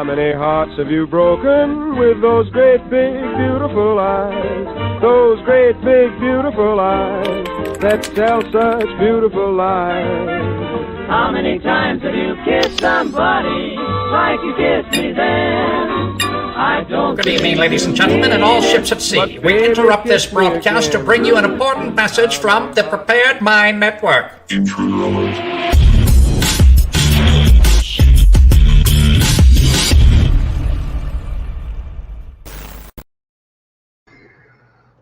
How many hearts have you broken with those great big beautiful eyes? Those great big beautiful eyes that tell such beautiful lies. How many times have you kissed somebody like you kissed me then? I don't. Good evening, ladies and gentlemen, and all ships at sea. We interrupt this broadcast to bring you an important message from the Prepared Mind Network.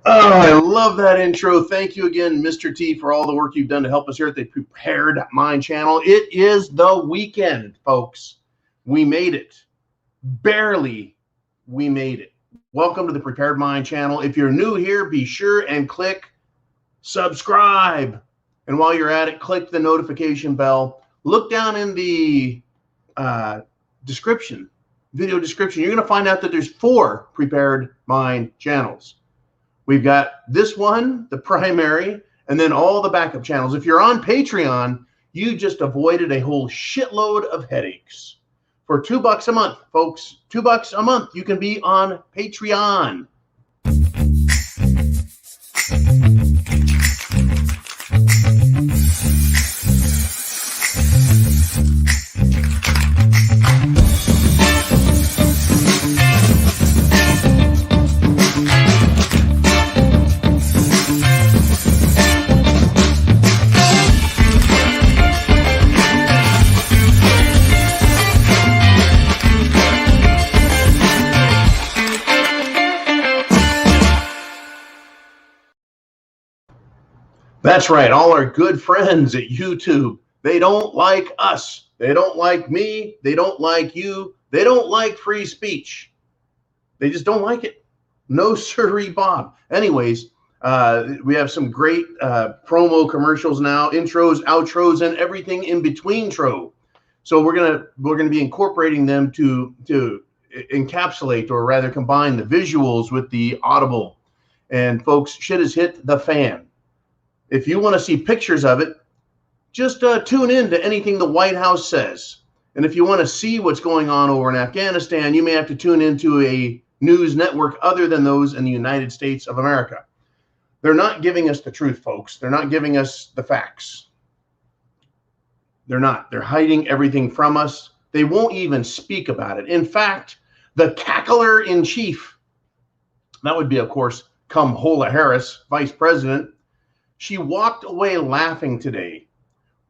Oh, I love that intro. Thank you again, Mr. T, for all the work you've done to help us here at the Prepared Mind channel. It is the weekend, folks. We made it. Barely, we made it. Welcome to the Prepared Mind channel. If you're new here, be sure and click subscribe. And while you're at it, click the notification bell. Look down in the description, video description. You're going to find out that there's 4 Prepared Mind channels. We've got this one, the primary, and then all the backup channels. If you're on Patreon, you just avoided a whole shitload of headaches. For $2 a month, folks, $2 a month, you can be on Patreon. That's right, all our good friends at YouTube. They don't like us. They don't like me. They don't like you. They don't like free speech. They just don't like it. No sirree, Bob. Anyways, we have some great promo commercials now, intros, outros, and everything in between tro. So we're gonna be incorporating them to encapsulate, or rather combine, the visuals with the audible. And folks, shit has hit the fan. If you want to see pictures of it, just tune in to anything the White House says. And if you want to see what's going on over in Afghanistan, you may have to tune into a news network other than those in the United States of America. They're not giving us the truth, folks. They're not giving us the facts. They're not. They're hiding everything from us. They won't even speak about it. In fact, the cackler-in-chief, that would be, of course, Kamala Harris, Vice President, she walked away laughing today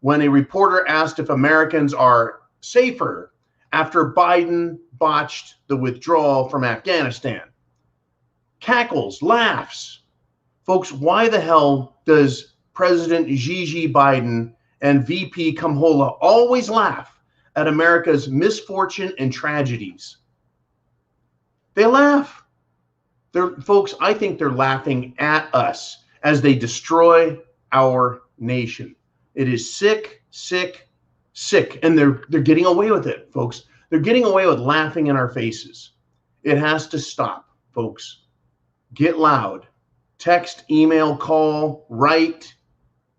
when a reporter asked if Americans are safer after Biden botched the withdrawal from Afghanistan. Cackles, laughs. Folks, why the hell does President Gigi Biden and VP Kamala always laugh at America's misfortune and tragedies? They laugh. Folks, I think they're laughing at us as they destroy our nation. It is sick, sick, sick. And they're getting away with it, folks. They're getting away with laughing in our faces. It has to stop, folks. Get loud. Text, email, call, write,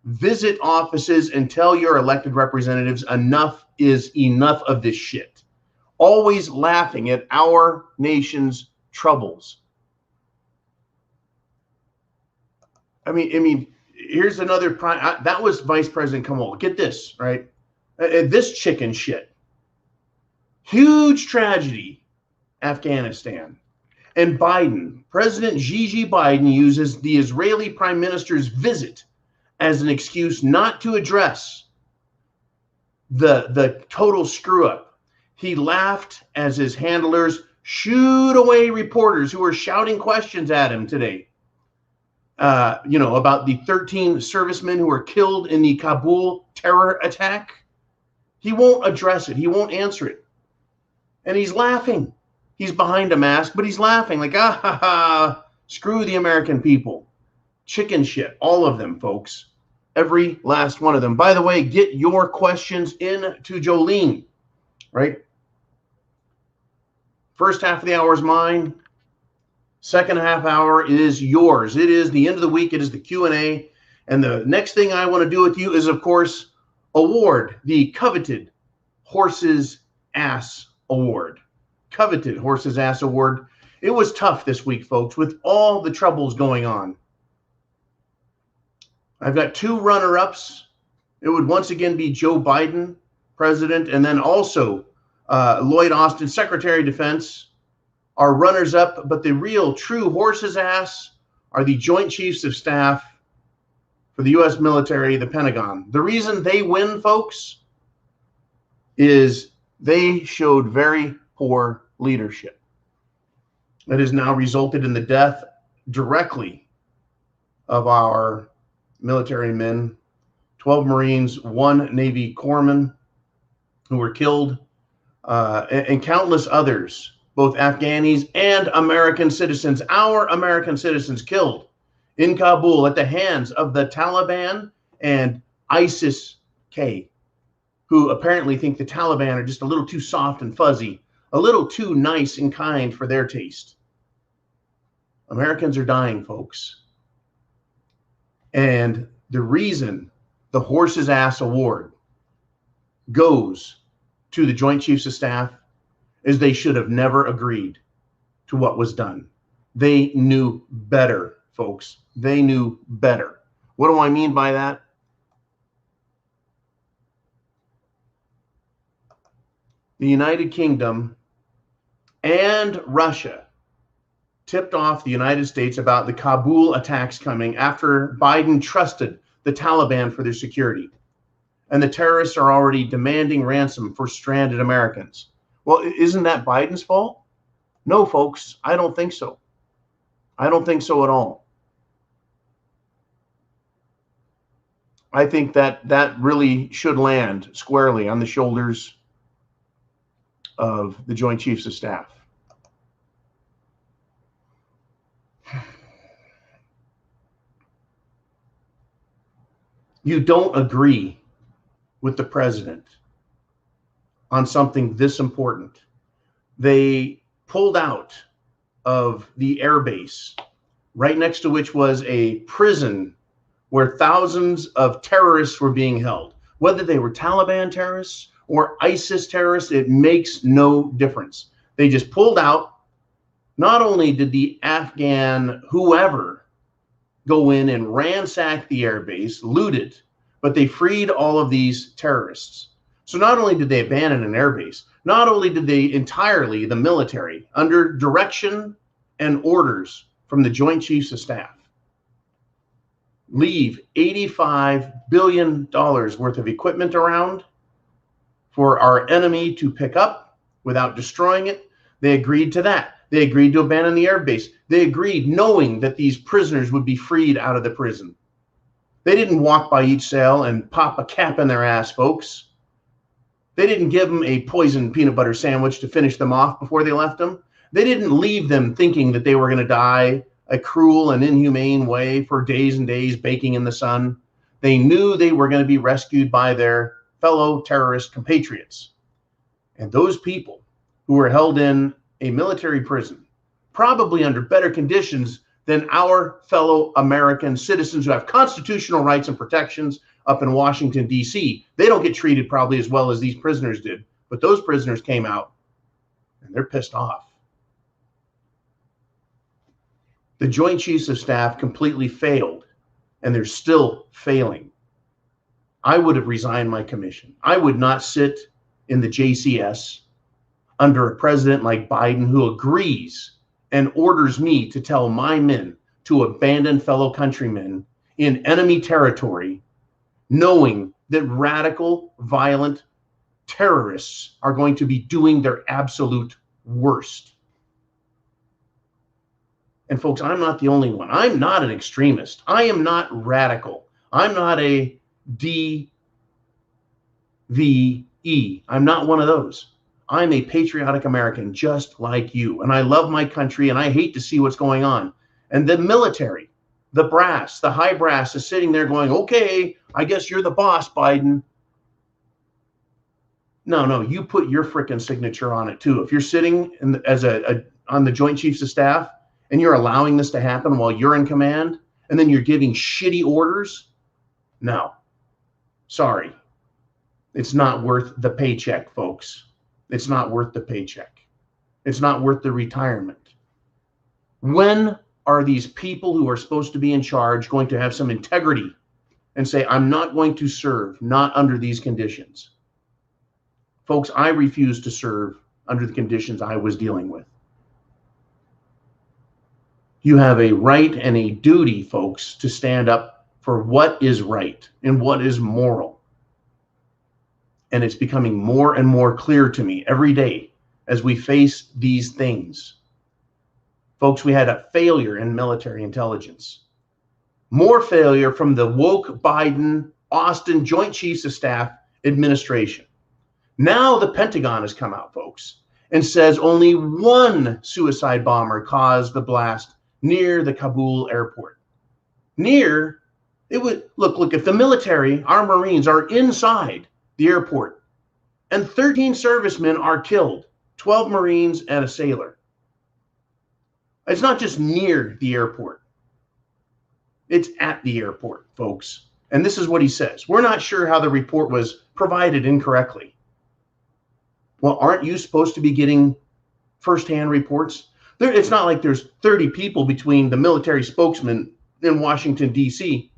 visit offices, and tell your elected representatives enough is enough of this shit. Always laughing at our nation's troubles. I mean, here's another that was Vice President Kamala. Get this, right? This chicken shit. Huge tragedy, Afghanistan. And Biden, President Gigi Biden, uses the Israeli Prime Minister's visit as an excuse not to address the total screw up. He laughed as his handlers shooed away reporters who were shouting questions at him today. About the 13 servicemen who were killed in the Kabul terror attack. He won't address it. He won't answer it. And he's laughing. He's behind a mask, but he's laughing like, ah, ha, ha, screw the American people. Chicken shit. All of them, folks. Every last one of them. By the way, get your questions in to Jolene, right? First half of the hour is mine. Second half hour is yours. It is the end of the week. It is the Q&A. And the next thing I want to do with you is, of course, award the coveted Horse's Ass Award. coveted Horse's Ass Award. It was tough this week, folks, with all the troubles going on. I've got two runner-ups. It would once again be Joe Biden, president, and then also Lloyd Austin, Secretary of Defense, are runners-up. But the real, true Horse's Ass are the Joint Chiefs of Staff for the U.S. military, the Pentagon. The reason they win, folks, is they showed very poor leadership. That has now resulted in the death directly of our military men, 12 Marines, 1 Navy corpsman who were killed, and countless others, both Afghanis and American citizens, our American citizens killed in Kabul at the hands of the Taliban and ISIS-K, who apparently think the Taliban are just a little too soft and fuzzy, a little too nice and kind for their taste. Americans are dying, folks. And the reason the Horse's Ass Award goes to the Joint Chiefs of Staff is they should have never agreed to what was done. They knew better, folks. They knew better. What do I mean by that? The United Kingdom and Russia tipped off the United States about the Kabul attacks coming after Biden trusted the Taliban for their security. And the terrorists are already demanding ransom for stranded Americans. Well, isn't that Biden's fault? No, folks, I don't think so. I don't think so at all. I think that that really should land squarely on the shoulders of the Joint Chiefs of Staff. You don't agree with the president on something this important. They pulled out of the airbase, right next to which was a prison where thousands of terrorists were being held. Whether they were Taliban terrorists or ISIS terrorists, it makes no difference. They just pulled out. Not only did the Afghan whoever go in and ransack the airbase, loot it, but they freed all of these terrorists. So not only did they abandon an airbase, not only did they entirely, the military, under direction and orders from the Joint Chiefs of Staff, leave $85 billion worth of equipment around for our enemy to pick up without destroying it. They agreed to that. They agreed to abandon the airbase. They agreed knowing that these prisoners would be freed out of the prison. They didn't walk by each cell and pop a cap in their ass, folks. They didn't give them a poisoned peanut butter sandwich to finish them off before they left them. They didn't leave them thinking that they were going to die a cruel and inhumane way for days and days baking in the sun. They knew they were going to be rescued by their fellow terrorist compatriots. And those people who were held in a military prison, probably under better conditions than our fellow American citizens who have constitutional rights and protections up in Washington, D.C. They don't get treated probably as well as these prisoners did. But those prisoners came out and they're pissed off. The Joint Chiefs of Staff completely failed, and they're still failing. I would have resigned my commission. I would not sit in the JCS under a president like Biden who agrees and orders me to tell my men to abandon fellow countrymen in enemy territory, knowing that radical, violent terrorists are going to be doing their absolute worst. And folks, I'm not the only one. I'm not an extremist. I am not radical. I'm not a DVE. I'm not one of those. I'm a patriotic American just like you. And I love my country, and I hate to see what's going on. And the military, the brass, the high brass is sitting there going, okay, I guess you're the boss, Biden. No, you put your frickin' signature on it too. If you're sitting on the Joint Chiefs of Staff and you're allowing this to happen while you're in command, and then you're giving shitty orders, no, sorry. It's not worth the paycheck, folks. It's not worth the paycheck. It's not worth the retirement. When are these people who are supposed to be in charge going to have some integrity and say, I'm not going to serve, not under these conditions? Folks, I refuse to serve under the conditions I was dealing with. You have a right and a duty, folks, to stand up for what is right and what is moral. And it's becoming more and more clear to me every day as we face these things. Folks, we had a failure in military intelligence. More failure from the woke Biden, Austin Joint Chiefs of Staff administration. Now the Pentagon has come out, folks, and says only one suicide bomber caused the blast near the Kabul airport. Look, if the military, our Marines, are inside the airport and 13 servicemen are killed, 12 Marines and a sailor. It's not just near the airport. It's at the airport, folks. And this is what he says. We're not sure how the report was provided incorrectly. Well, aren't you supposed to be getting firsthand reports? It's not like there's 30 people between the military spokesman in Washington, D.C.,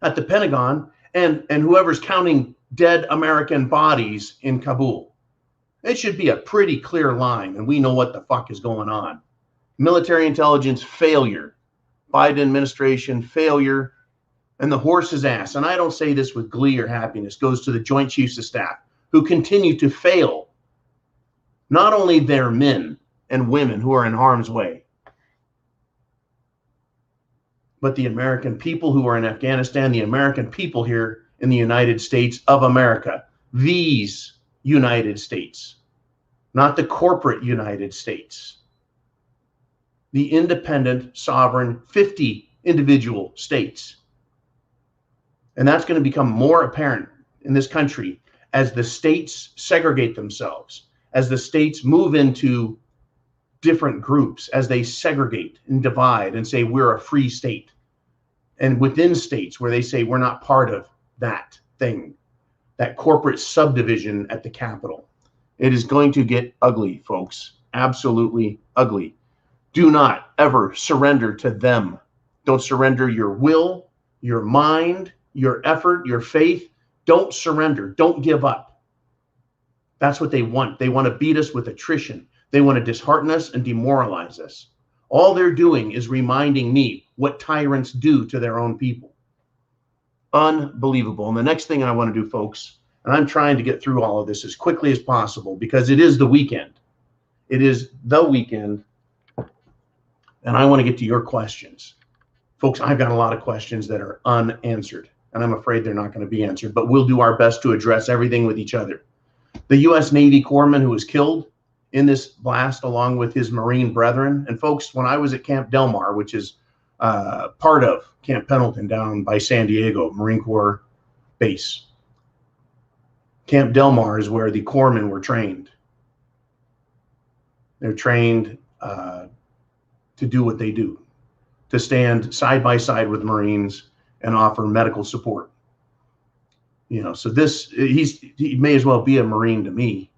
at the Pentagon, and whoever's counting dead American bodies in Kabul. It should be a pretty clear line, and we know what the fuck is going on. Military intelligence failure, Biden administration failure, and the horse's ass. And I don't say this with glee or happiness, goes to the Joint Chiefs of Staff, who continue to fail not only their men and women who are in harm's way, but the American people who are in Afghanistan, the American people here in the United States of America, these United States, not the corporate United States, the independent, sovereign, 50 individual states. And that's going to become more apparent in this country as the states segregate themselves, as the states move into different groups, as they segregate and divide and say we're a free state. And within states where they say we're not part of that thing, that corporate subdivision at the Capitol. It is going to get ugly, folks. Absolutely ugly. Do not ever surrender to them. Don't surrender your will, your mind, your effort, your faith. Don't surrender. Don't give up. That's what they want. They want to beat us with attrition. They want to dishearten us and demoralize us. All they're doing is reminding me what tyrants do to their own people. Unbelievable. And the next thing I want to do, folks, and I'm trying to get through all of this as quickly as possible because it is the weekend. It is the weekend. And I want to get to your questions. Folks, I've got a lot of questions that are unanswered, and I'm afraid they're not going to be answered, but we'll do our best to address everything with each other. The U.S. Navy corpsman who was killed in this blast along with his Marine brethren. And folks, when I was at Camp Del Mar, which is part of Camp Pendleton down by San Diego, Marine Corps base. Camp Del Mar is where the corpsmen were trained. They're trained to do what they do, to stand side by side with Marines and offer medical support. You know, so he may as well be a Marine to me.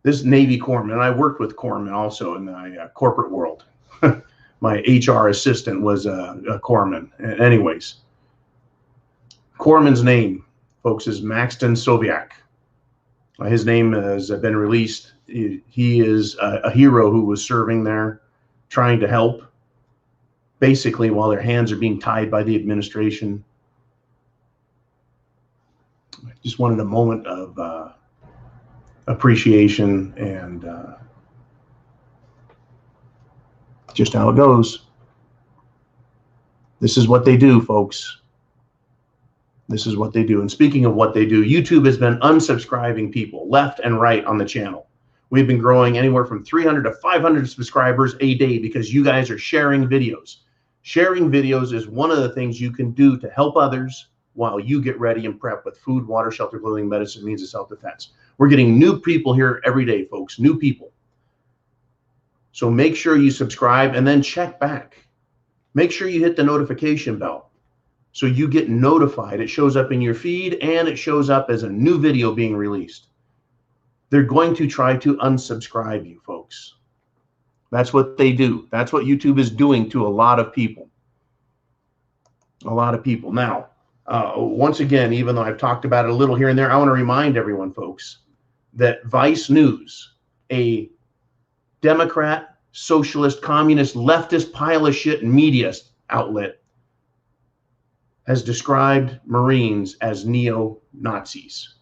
This Navy corpsman, and I worked with corpsmen also in the corporate world. My HR assistant was a corpsman. Anyways, corpsman's name, folks, is Maxton Soviak. His name has been released. He is a hero who was serving there, trying to help, basically while their hands are being tied by the administration. I just wanted a moment of appreciation and just how it goes. This is what they do, folks. This is what they do. And speaking of what they do, YouTube has been unsubscribing people left and right on the channel. We've been growing anywhere from 300 to 500 subscribers a day because you guys are sharing videos. Sharing videos is one of the things you can do to help others while you get ready and prep with food, water, shelter, clothing, medicine, means of self-defense. We're getting new people here every day, folks, new people. So make sure you subscribe and then check back. Make sure you hit the notification bell so you get notified. It shows up in your feed and it shows up as a new video being released. They're going to try to unsubscribe you, folks. That's what they do. That's what YouTube is doing to a lot of people. A lot of people. Now, once again, even though I've talked about it a little here and there, I want to remind everyone, folks, that Vice News, a Democrat, socialist, communist, leftist pile of shit media outlet, has described Marines as neo-Nazis.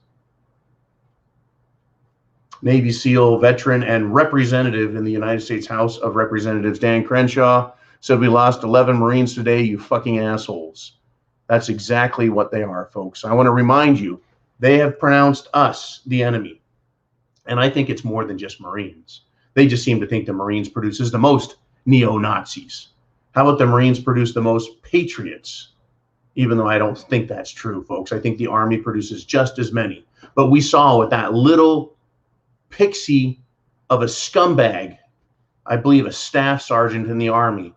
Navy SEAL veteran and representative in the United States House of Representatives, Dan Crenshaw, said, "We lost 11 Marines today, you fucking assholes." That's exactly what they are, folks. I want to remind you, they have pronounced us the enemy. And I think it's more than just Marines. They just seem to think the Marines produces the most neo-Nazis. How about the Marines produce the most patriots? Even though I don't think that's true, folks. I think the Army produces just as many. But we saw with that little pixie of a scumbag, I believe a staff sergeant in the Army,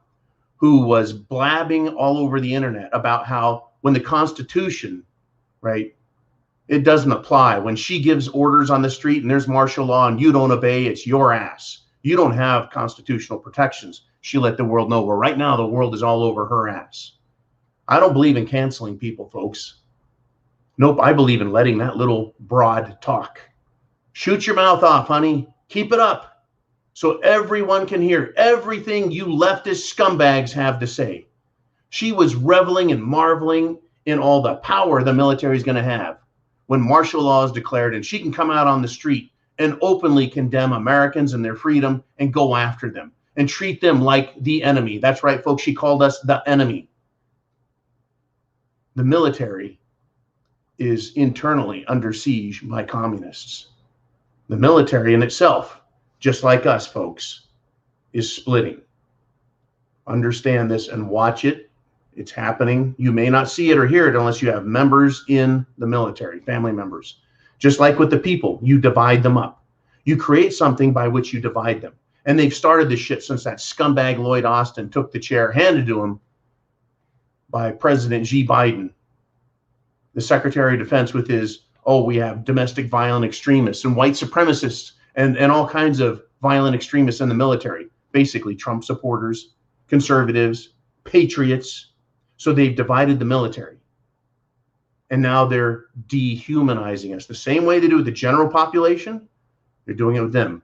who was blabbing all over the internet about how when the Constitution, right, it doesn't apply. When she gives orders on the street and there's martial law and you don't obey, it's your ass. You don't have constitutional protections. She let the world know. Well, right now the world is all over her ass. I don't believe in canceling people, folks. Nope, I believe in letting that little broad talk. Shoot your mouth off, honey. Keep it up so everyone can hear everything you leftist scumbags have to say. She was reveling and marveling in all the power the military is going to have when martial law is declared, and she can come out on the street and openly condemn Americans and their freedom and go after them and treat them like the enemy. That's right, folks. She called us the enemy. The military is internally under siege by communists. The military in itself, just like us, folks, is splitting. Understand this and watch it. It's happening. You may not see it or hear it unless you have members in the military, family members. Just like with the people, you divide them up. You create something by which you divide them. And they've started this shit since that scumbag Lloyd Austin took the chair handed to him by President G. Biden, the Secretary of Defense, with his, oh, we have domestic violent extremists and white supremacists and all kinds of violent extremists in the military. Basically, Trump supporters, conservatives, patriots. So they've divided the military. And now they're dehumanizing us. The same way they do with the general population, they're doing it with them.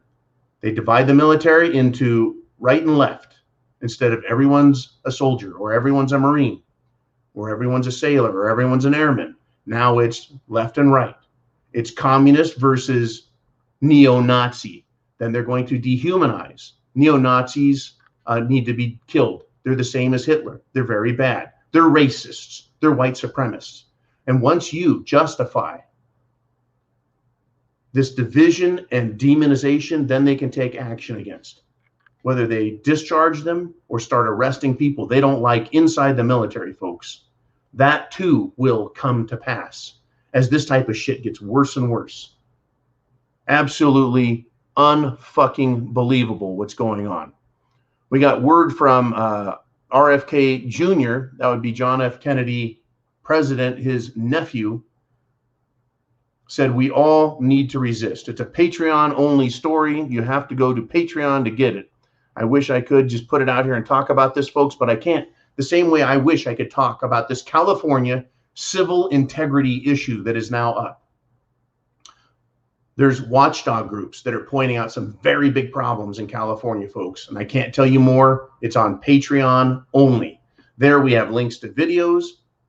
They divide the military into right and left. Instead of everyone's a soldier or everyone's a Marine or everyone's a sailor or everyone's an airman. Now it's left and right. It's communist versus neo-Nazi. Then they're going to dehumanize. Neo-Nazis need to be killed. They're the same as Hitler. They're very bad. They're racists. They're white supremacists. And once you justify this division and demonization, then they can take action against. Whether they discharge them or start arresting people they don't like inside the military, folks. That too will come to pass as this type of shit gets worse and worse. Absolutely unfucking believable what's going on. We got word from RFK Jr., that would be John F. Kennedy, president, his nephew, said we all need to resist. It's a Patreon-only story. You have to go to Patreon to get it. I wish I could just put it out here and talk about this, folks, but I can't. The same way I wish I could talk about this California civil integrity issue that is now up. There's watchdog groups that are pointing out some very big problems in California, folks, and I can't tell you more. It's on Patreon only. There we have links to videos,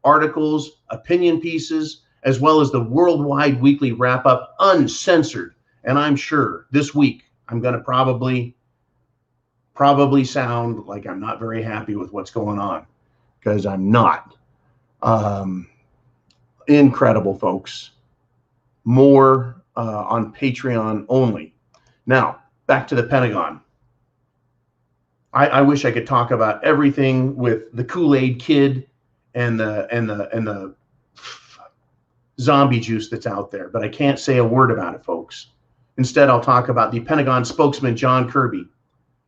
articles, opinion pieces, as well as the worldwide weekly wrap-up, uncensored. And I'm sure this week I'm going to probably sound like I'm not very happy with what's going on, because I'm not. Incredible, folks. More on Patreon only. Now, back to the Pentagon. I wish I could talk about everything with the Kool-Aid kid and the zombie juice that's out there, but I can't say a word about it, folks. Instead, I'll talk about the Pentagon spokesman, John Kirby.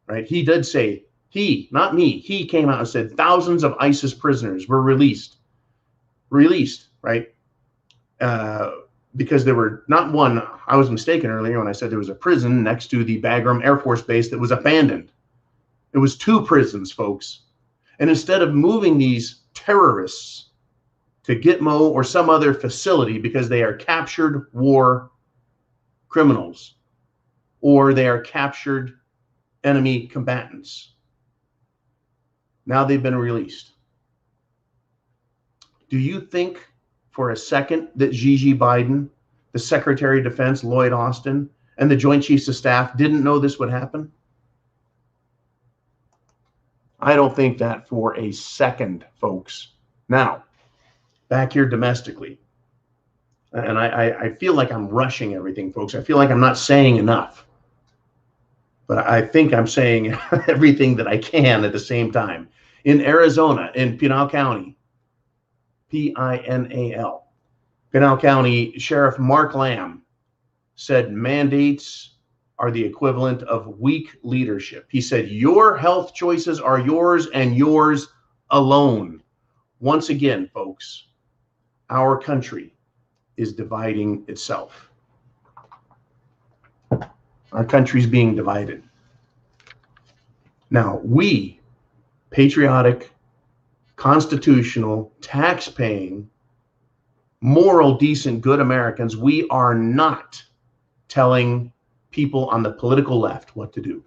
Right? He did say, not me, he came out and said thousands of ISIS prisoners were released, right? because there were not one, I was mistaken earlier when I said there was a prison next to the Bagram Air Force Base that was abandoned. It was 2 prisons, folks. And instead of moving these terrorists to Gitmo or some other facility because they are captured war criminals or they are captured enemy combatants, now they've been released. Do you think for a second that Gigi Biden, the Secretary of Defense, Lloyd Austin, and the Joint Chiefs of Staff didn't know this would happen? I don't think that for a second, folks. Now, back here domestically, and I feel like I'm rushing everything, folks. I feel like I'm not saying enough. But I think I'm saying everything that I can at the same time. In Arizona, in Pinal County, P-I-N-A-L, Pinal County Sheriff Mark Lamb said mandates are the equivalent of weak leadership. He said, your health choices are yours and yours alone. Once again, folks, our country is dividing itself. Our country's being divided. Now, we, patriotic, constitutional, tax-paying, moral, decent, good Americans, we are not telling people on the political left what to do.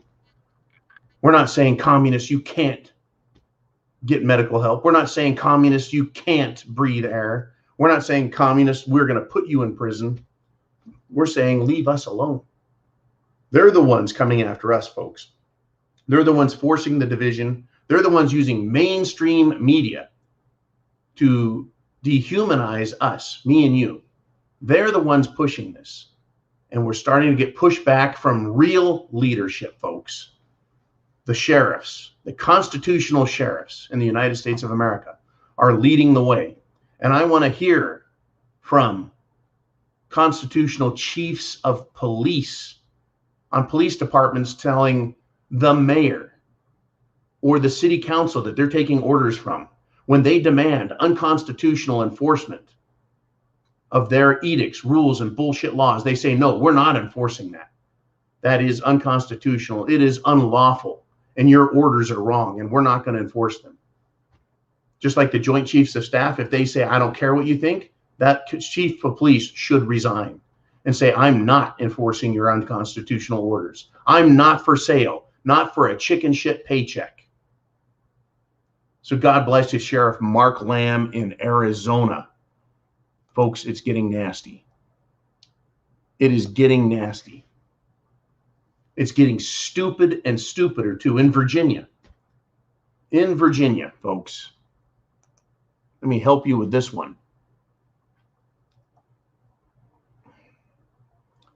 We're not saying, communists, you can't get medical help. We're not saying, communists, you can't breathe air. We're not saying, communists, we're going to put you in prison. We're saying, leave us alone. They're the ones coming after us, folks. They're the ones forcing the division. They're the ones using mainstream media to dehumanize us, me and you. They're the ones pushing this. And we're starting to get pushback from real leadership, folks. The sheriffs, the constitutional sheriffs in the United States of America are leading the way. And I want to hear from constitutional chiefs of police on police departments telling the mayor or the city council that they're taking orders from when they demand unconstitutional enforcement of their edicts, rules, and bullshit laws. They say, no, we're not enforcing that. That is unconstitutional. It is unlawful. And your orders are wrong, and we're not going to enforce them. Just like the Joint Chiefs of Staff, if they say, I don't care what you think, that chief of police should resign and say, I'm not enforcing your unconstitutional orders. I'm not for sale, not for a chicken shit paycheck. So God bless you, Sheriff Mark Lamb in Arizona. Folks, it's getting nasty. It is getting nasty. It's getting stupid and stupider too in Virginia. In Virginia, folks. Let me help you with this one.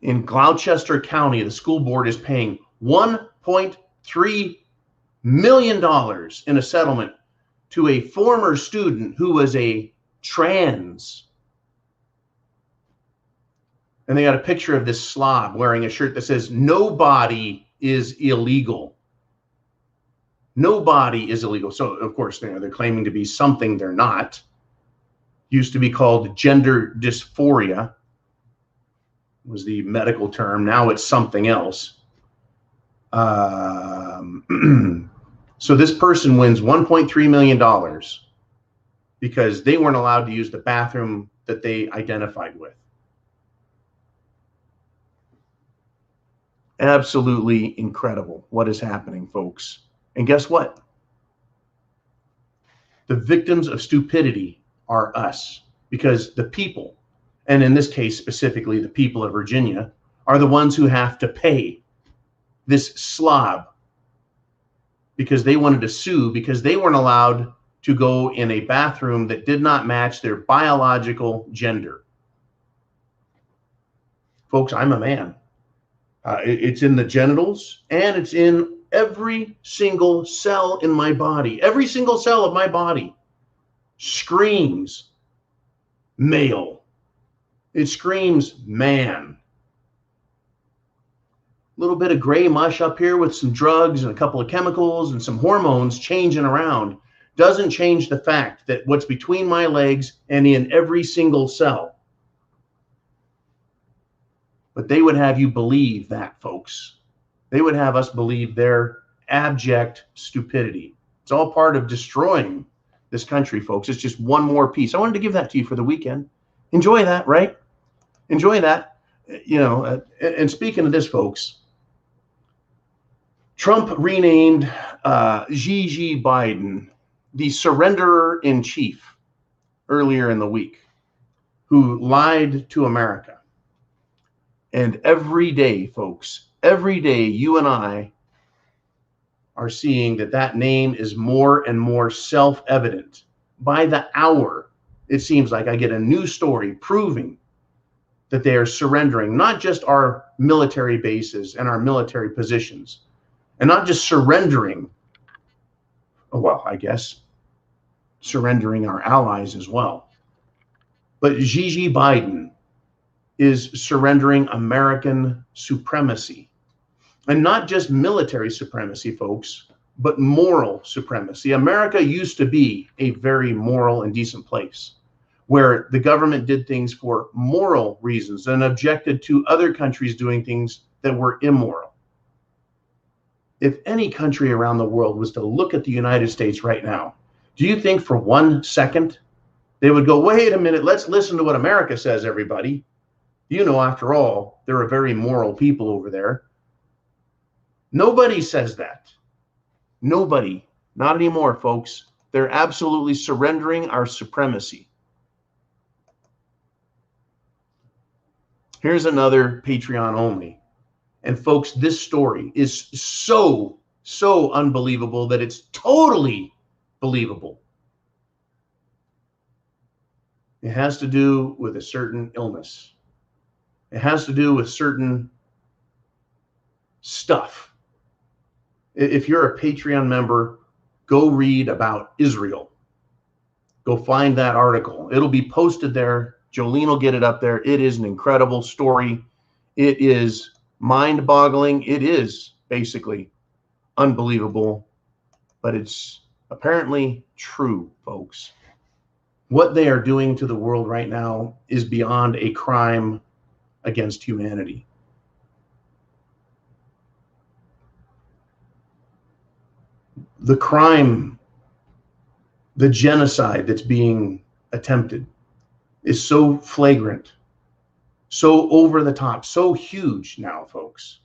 In Gloucester County, the school board is paying $1.3 million in a settlement to a former student who was a trans. And they got a picture of this slob wearing a shirt that says, nobody is illegal. Nobody is illegal. So, of course, they're claiming to be something they're not. Used to be called gender dysphoria, was the medical term. Now it's something else. So this person wins $1.3 million because they weren't allowed to use the bathroom that they identified with. Absolutely incredible what is happening, folks. And guess what? The victims of stupidity are us, because the people, and in this case specifically the people of Virginia, are the ones who have to pay this slob because they wanted to sue because they weren't allowed to go in a bathroom that did not match their biological gender. Folks, I'm a man. It's in the genitals, and it's in every single cell in my body. Every single cell of my body screams male. It screams man. A little bit of gray mush up here with some drugs and a couple of chemicals and some hormones changing around doesn't change the fact that what's between my legs and in every single cell But they would have you believe that, folks. They would have us believe their abject stupidity. It's all part of destroying this country, folks. It's just one more piece. I wanted to give that to you for the weekend. Enjoy that, right? Enjoy that. You know, and speaking of this, folks, Trump renamed Gigi Biden the surrenderer in chief earlier in the week, who lied to America. And every day, folks, every day you and I are seeing that that name is more and more self-evident. By the hour, it seems like I get a new story proving that they are surrendering not just our military bases and our military positions, and not just surrendering, well, I guess, surrendering our allies as well. But Gigi Biden is surrendering American supremacy. And not just military supremacy, folks, but moral supremacy. America used to be a very moral and decent place where the government did things for moral reasons and objected to other countries doing things that were immoral. If any country around the world was to look at the United States right now, do you think for 1 second they would go, wait a minute, let's listen to what America says, everybody? You know, after all, there are very moral people over there. Nobody says that. Nobody. Not anymore, folks. They're absolutely surrendering our supremacy. Here's another Patreon only. And folks, this story is so unbelievable that it's totally believable. It has to do with a certain illness. It has to do with certain stuff. If you're a Patreon member, go read about Israel. Go find that article. It'll be posted there. Jolene will get it up there. It is an incredible story. It is mind-boggling. It is basically unbelievable, but it's apparently true, folks. What they are doing to the world right now is beyond a crime against humanity. The crime, the genocide that's being attempted is so flagrant, so over the top, so huge now, folks,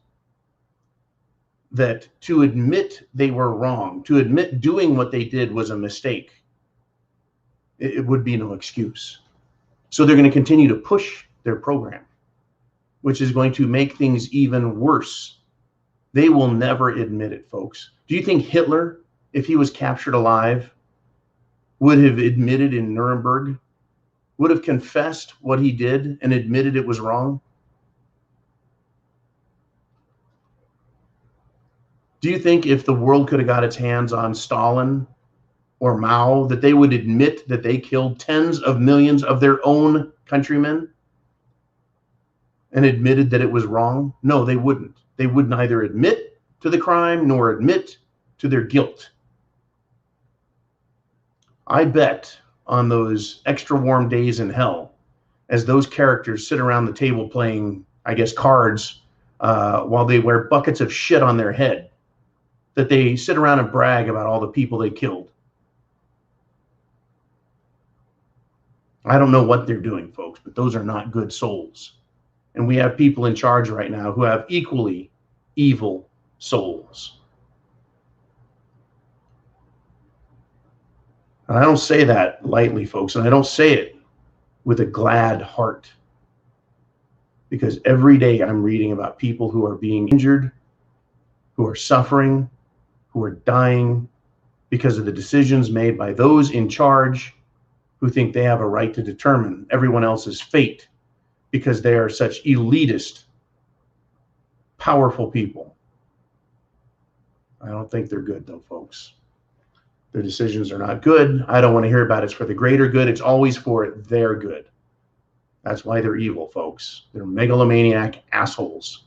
that to admit they were wrong, to admit doing what they did was a mistake, it would be no excuse. So they're going to continue to push their program, which is going to make things even worse. They will never admit it, folks. Do you think Hitler, if he was captured alive, would have admitted in Nuremberg, would have confessed what he did and admitted it was wrong? Do you think if the world could have got its hands on Stalin or Mao, that they would admit that they killed tens of millions of their own countrymen and admitted that it was wrong? No, they wouldn't. They would neither admit to the crime nor admit to their guilt. I bet on those extra warm days in hell, as those characters sit around the table playing, I guess, cards while they wear buckets of shit on their head, that they sit around and brag about all the people they killed. I don't know what they're doing, folks, but those are not good souls. And we have people in charge right now who have equally evil souls. And I don't say that lightly, folks, and I don't say it with a glad heart, because every day I'm reading about people who are being injured, who are suffering, who are dying because of the decisions made by those in charge who think they have a right to determine everyone else's fate because they are such elitist, powerful people. I don't think they're good, though, folks. Their decisions are not good. I don't want to hear about it. It's for the greater good. It's always for their good. That's why they're evil, folks. They're megalomaniac assholes.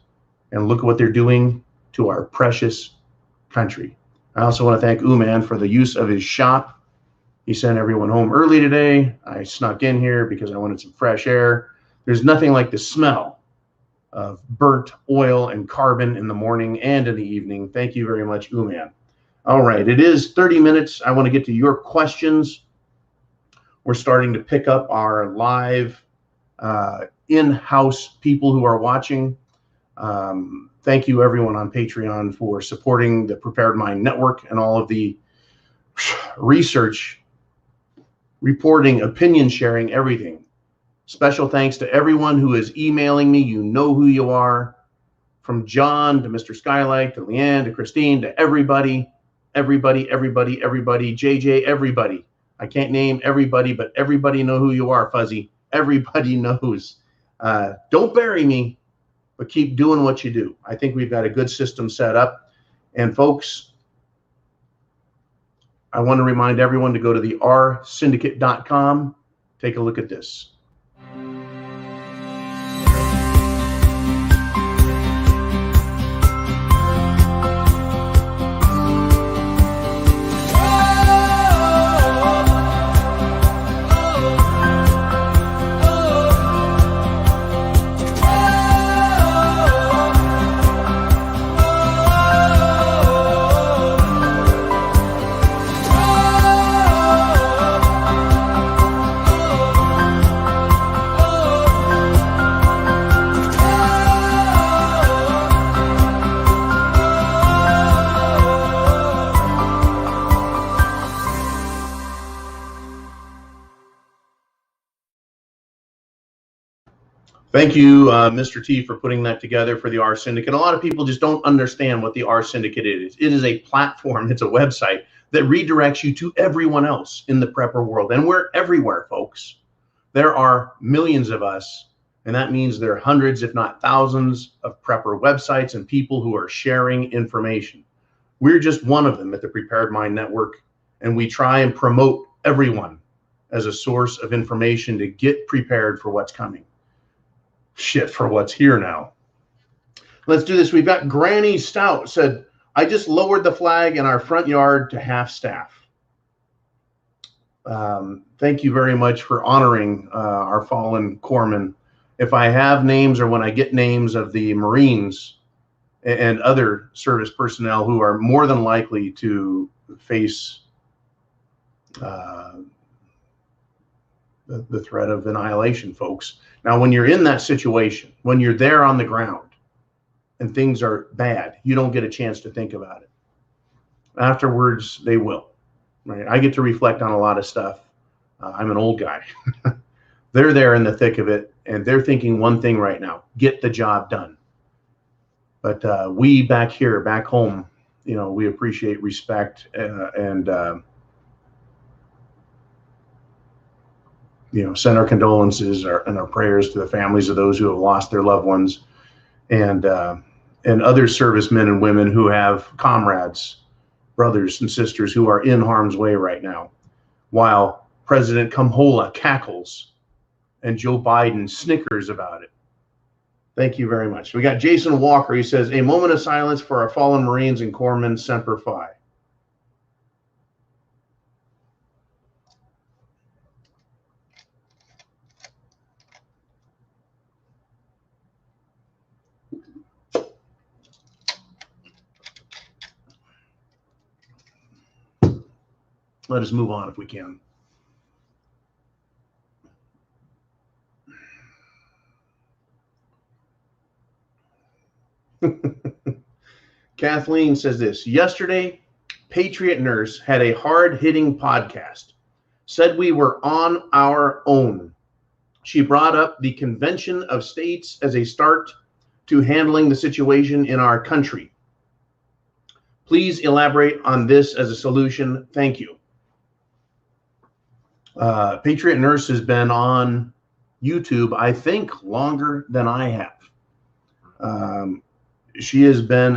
And look at what they're doing to our precious country. I also want to thank Uman for the use of his shop. He sent everyone home early today. I snuck in here because I wanted some fresh air. There's nothing like the smell of burnt oil and carbon in the morning and in the evening. Thank you very much, Uman. All right, it is 30 minutes. I want to get to your questions. We're starting to pick up our live in-house people who are watching. Thank you, everyone on Patreon, for supporting the Prepared Mind Network and all of the research, reporting, opinion sharing, everything. Special thanks to everyone who is emailing me. You know who you are. From John to Mr. Skylight to Leanne to Christine to everybody, JJ, everybody. I can't name everybody, but everybody know who you are, Fuzzy. Everybody knows. Don't bury me, but keep doing what you do. I think we've got a good system set up. And folks, I want to remind everyone to go to the rsyndicate.com. Take a look at this. Thank you, Mr. T, for putting that together for the R Syndicate. A lot of people just don't understand what the R Syndicate is. It is a platform, it's a website that redirects you to everyone else in the prepper world. And we're everywhere, folks. There are millions of us, and that means there are hundreds, if not thousands, of prepper websites and people who are sharing information. We're just one of them at the Prepared Mind Network, and we try and promote everyone as a source of information to get prepared for what's coming. Shit, for what's here now. Let's do this. We've got Granny Stout said, I just lowered the flag in our front yard to half staff. Thank you very much for honoring our fallen corpsmen. If I have names or when I get names of the Marines and other service personnel who are more than likely to face the threat of annihilation, folks. Now, when you're in that situation, when you're there on the ground and things are bad, you don't get a chance to think about it. Afterwards, they will. Right? I get to reflect on a lot of stuff. I'm an old guy. They're there in the thick of it, and they're thinking one thing right now: get the job done. But we back here, back home, you know, we appreciate respect and you know, send our condolences and our prayers to the families of those who have lost their loved ones, and other servicemen and women who have comrades, brothers and sisters who are in harm's way right now, while President Kamhola cackles and Joe Biden snickers about it. Thank you very much. We got Jason Walker. He says, a moment of silence for our fallen Marines and corpsmen, Semper Fi. Let us move on if we can. Kathleen says this: yesterday, Patriot Nurse had a hard-hitting podcast, said we were on our own. She brought up the Convention of States as a start to handling the situation in our country. Please elaborate on this as a solution. Thank you. Patriot Nurse has been on YouTube, I think, longer than I have. She has been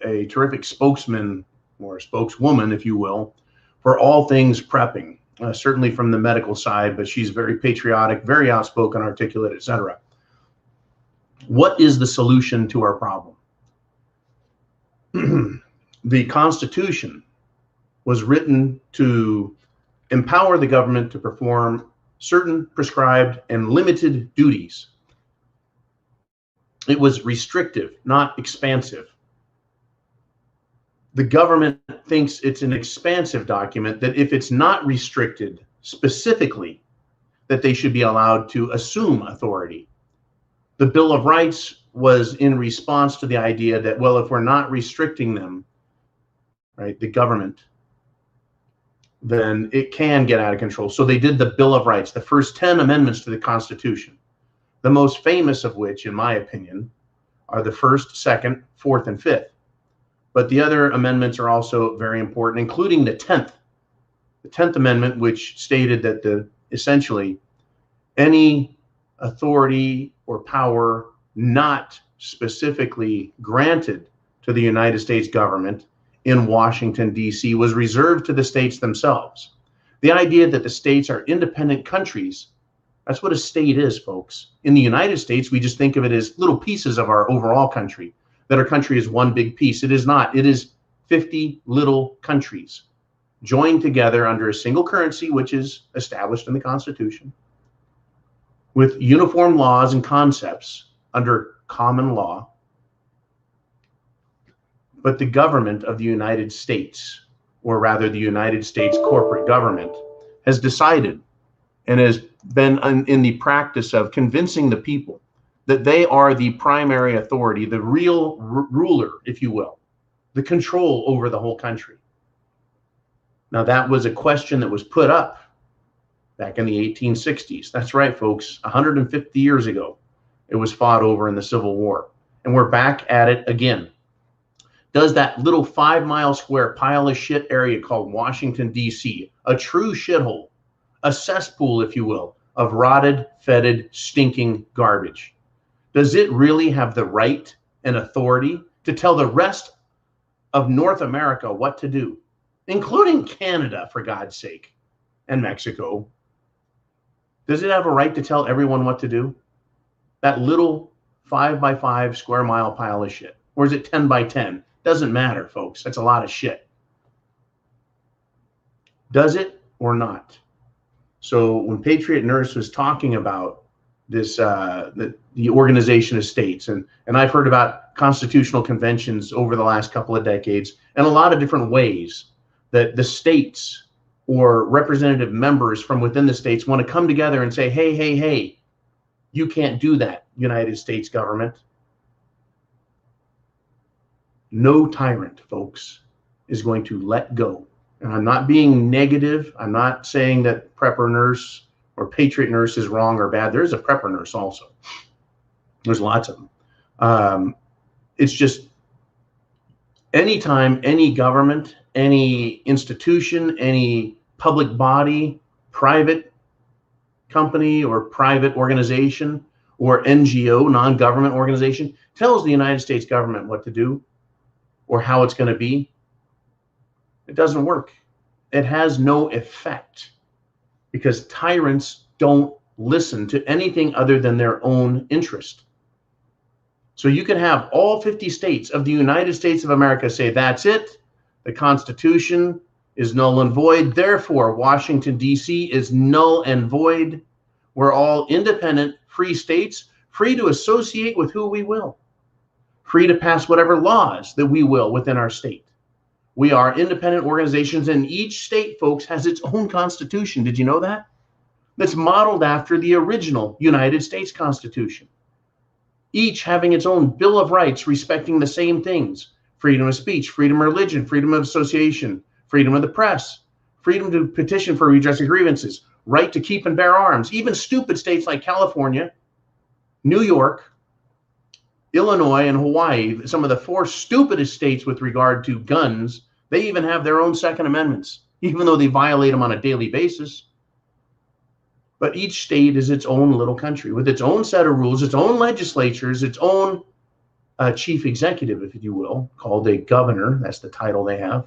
a terrific spokesman, or a spokeswoman, if you will, for all things prepping, certainly from the medical side, but she's very patriotic, very outspoken, articulate, etc. What is the solution to our problem? The Constitution was written to empower the government to perform certain prescribed and limited duties. It was restrictive, not expansive. The government thinks it's an expansive document, that if it's not restricted specifically, that they should be allowed to assume authority. The Bill of Rights was in response to the idea that, well, if we're not restricting them, right, the government, then it can get out of control. So they did the Bill of Rights, the first 10 amendments to the Constitution, the most famous of which, in my opinion, are the first, second, fourth, and fifth. But the other amendments are also very important, including the 10th. The 10th Amendment, which stated that essentially any authority or power not specifically granted to the United States government in Washington, D.C. was reserved to the states themselves. The idea that the states are independent countries, that's what a state is, folks. In the United States, we just think of it as little pieces of our overall country, that our country is one big piece. It is not. It is 50 little countries joined together under a single currency, which is established in the Constitution, with uniform laws and concepts under common law. But the government of the United States, or rather the United States corporate government, has decided and has been in the practice of convincing the people that they are the primary authority, the real ruler, if you will, the control over the whole country. Now, that was a question that was put up back in the 1860s. That's right, folks, 150 years ago, it was fought over in the Civil War. And we're back at it again. Does that little 5-mile square pile of shit area called Washington, D.C., a true shithole, a cesspool, if you will, of rotted, fetid, stinking garbage, does it really have the right and authority to tell the rest of North America what to do, including Canada, for God's sake, and Mexico? Does it have a right to tell everyone what to do? That little 5-by-5 square mile pile of shit. Or is it 10 by 10? Doesn't matter, folks. That's a lot of shit. Does it or not? So when Patriot Nurse was talking about this, the organization of states, and I've heard about constitutional conventions over the last couple of decades, and a lot of different ways that the states or representative members from within the states want to come together and say, hey, hey, hey, you can't do that, United States government. No tyrant, folks, is going to let go. And I'm not being negative. I'm not saying that Prepper Nurse or Patriot Nurse is wrong or bad. There's a Prepper Nurse also. There's lots of them. It's just anytime any government, any institution, any public body, private company or private organization or NGO, non-government organization, tells the United States government what to do or how it's going to be, it doesn't work. It has no effect because tyrants don't listen to anything other than their own interest. So you can have all 50 states of the United States of America say, that's it, the Constitution is null and void, therefore Washington, D.C. is null and void. We're all independent, free states, free to associate with who we will, free to pass whatever laws that we will within our state. We are independent organizations, and each state, folks, has its own constitution. Did you know that? That's modeled after the original United States Constitution. Each having its own Bill of Rights, respecting the same things: freedom of speech, freedom of religion, freedom of association, freedom of the press, freedom to petition for redress of grievances, right to keep and bear arms. Even stupid states like California, New York, Illinois, and Hawaii, some of the 4 stupidest states with regard to guns, they even have their own Second Amendments, even though they violate them on a daily basis. But each state is its own little country with its own set of rules, its own legislatures, its own chief executive, if you will, called a governor. That's the title they have.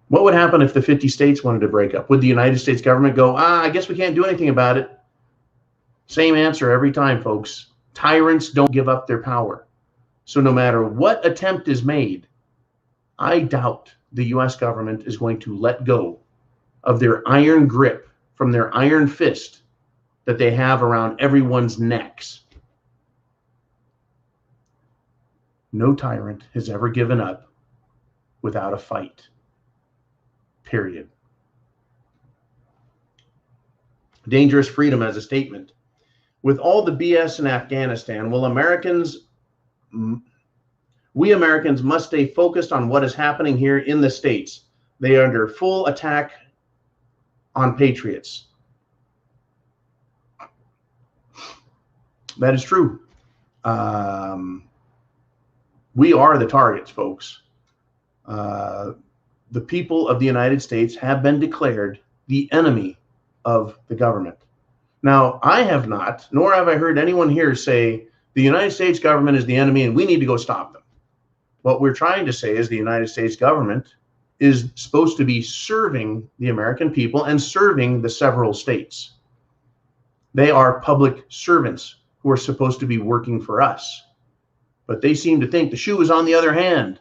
What would happen if the 50 states wanted to break up? Would the United States government go, I guess we can't do anything about it? Same answer every time, folks. Tyrants don't give up their power. So no matter what attempt is made, I doubt the U.S. government is going to let go of their iron grip from their iron fist that they have around everyone's necks. No tyrant has ever given up without a fight. Period. Dangerous freedom as a statement. With all the BS in Afghanistan, we Americans must stay focused on what is happening here in the States. They are under full attack on patriots. That is true. We are the targets, folks. The people of the United States have been declared the enemy of the government. Now, I have not, nor have I heard anyone here say the United States government is the enemy and we need to go stop them. What we're trying to say is the United States government is supposed to be serving the American people and serving the several states. They are public servants who are supposed to be working for us. But they seem to think the shoe is on the other hand.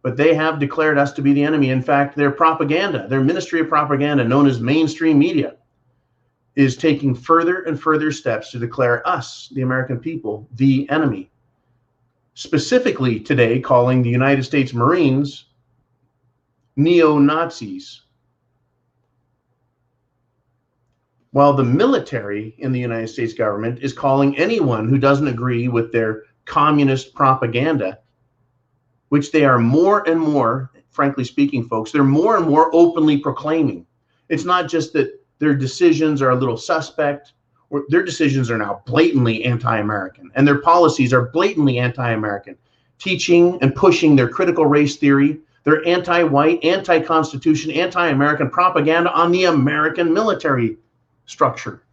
But they have declared us to be the enemy. In fact, their propaganda, their Ministry of Propaganda, known as mainstream media, is taking further and further steps to declare us, the American people, the enemy. Specifically today, calling the United States Marines neo-Nazis. While the military in the United States government is calling anyone who doesn't agree with their communist propaganda, which they are more and more, frankly speaking, folks, they're more and more openly proclaiming. It's not just that their decisions are a little suspect, or their decisions are now blatantly anti-American, and their policies are blatantly anti-American, teaching and pushing their critical race theory, their anti-white, anti-Constitution, anti-American propaganda on the American military structure.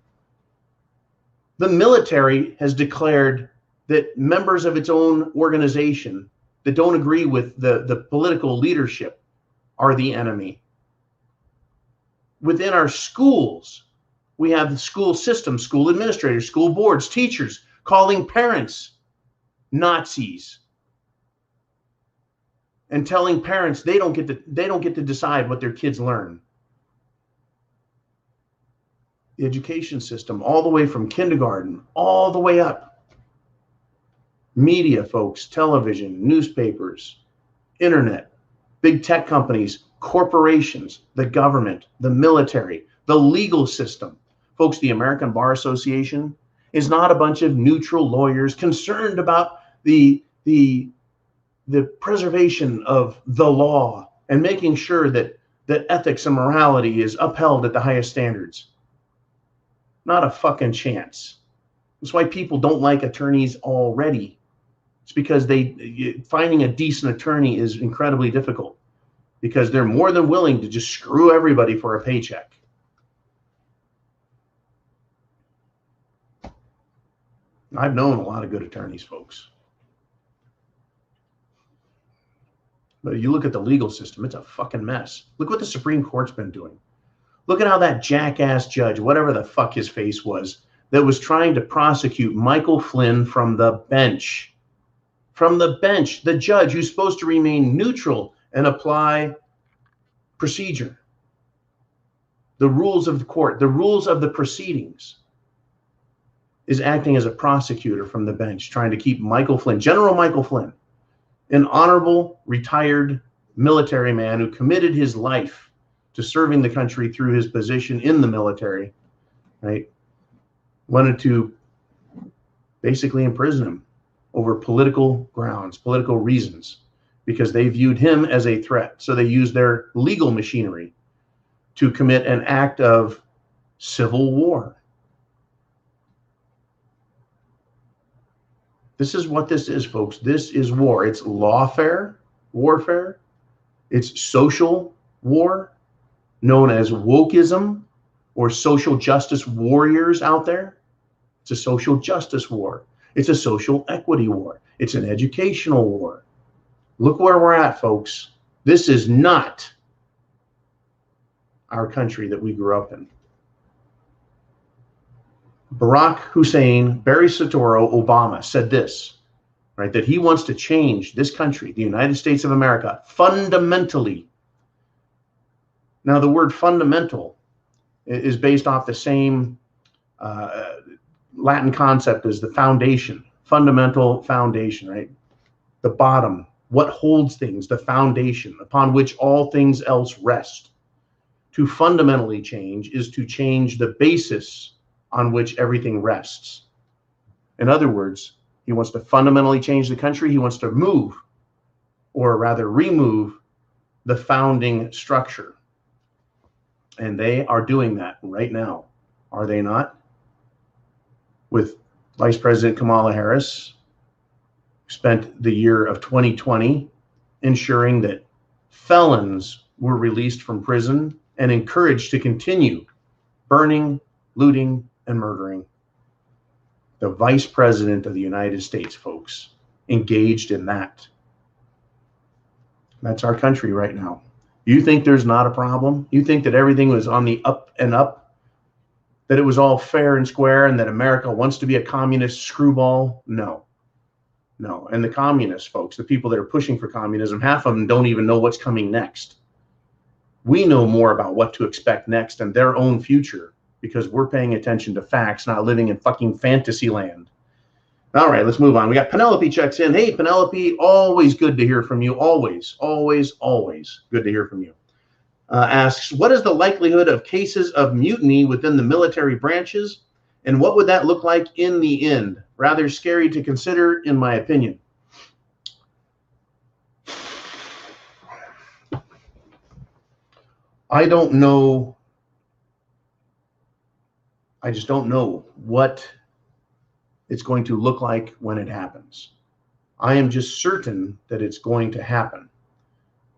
The military has declared that members of its own organization that don't agree with the political leadership are the enemy. Within our schools, we have the school system, school administrators, school boards, teachers calling parents Nazis and telling parents they don't get to decide what their kids learn. The education system, all the way from kindergarten, all the way up. Media, folks, television, newspapers, internet, big tech companies, corporations, the government, the military, the legal system. Folks, the American Bar Association is not a bunch of neutral lawyers concerned about the preservation of the law and making sure that ethics and morality is upheld at the highest standards. Not a fucking chance. That's why people don't like attorneys already. It's because finding a decent attorney is incredibly difficult because they're more than willing to just screw everybody for a paycheck. I've known a lot of good attorneys, folks. But you look at the legal system, it's a fucking mess. Look what the Supreme Court's been doing. Look at how that jackass judge, whatever the fuck his face was, that was trying to prosecute Michael Flynn from the bench. From the bench, the judge who's supposed to remain neutral and apply procedure. The rules of the court, the rules of the proceedings, is acting as a prosecutor from the bench, trying to keep Michael Flynn, General Michael Flynn, an honorable, retired military man who committed his life to serving the country through his position in the military, right? Wanted to basically imprison him over political grounds, political reasons, because they viewed him as a threat. So they used their legal machinery to commit an act of civil war. This is what this is, folks. This is war. It's lawfare, warfare. It's social war, known as wokeism or social justice warriors out there. It's a social justice war. It's a social equity war. It's an educational war. Look where we're at, folks. This is not our country that we grew up in. Barack Hussein, Barry Soetoro, Obama said this, right, that he wants to change this country, the United States of America, fundamentally. Now, the word fundamental is based off the same Latin concept is the foundation, fundamental foundation, right? The bottom, what holds things, the foundation upon which all things else rest. To fundamentally change is to change the basis on which everything rests. In other words, he wants to fundamentally change the country. He wants to move, or rather remove, the founding structure. And they are doing that right now, are they not? With Vice President Kamala Harris, who spent the year of 2020 ensuring that felons were released from prison and encouraged to continue burning, looting, and murdering. The Vice President of the United States, folks, engaged in that. That's our country right now. You think there's not a problem? You think that everything was on the up and up? That it was all fair and square and that America wants to be a communist screwball? No. No. And the communists, folks, the people that are pushing for communism, half of them don't even know what's coming next. We know more about what to expect next and their own future because we're paying attention to facts, not living in fucking fantasy land. All right, let's move on. We got Penelope checks in. Hey, Penelope, always good to hear from you. Always, always, always good to hear from you. Asks, what is the likelihood of cases of mutiny within the military branches? And what would that look like in the end? Rather scary to consider, in my opinion. I don't know. I just don't know what it's going to look like when it happens. I am just certain that it's going to happen.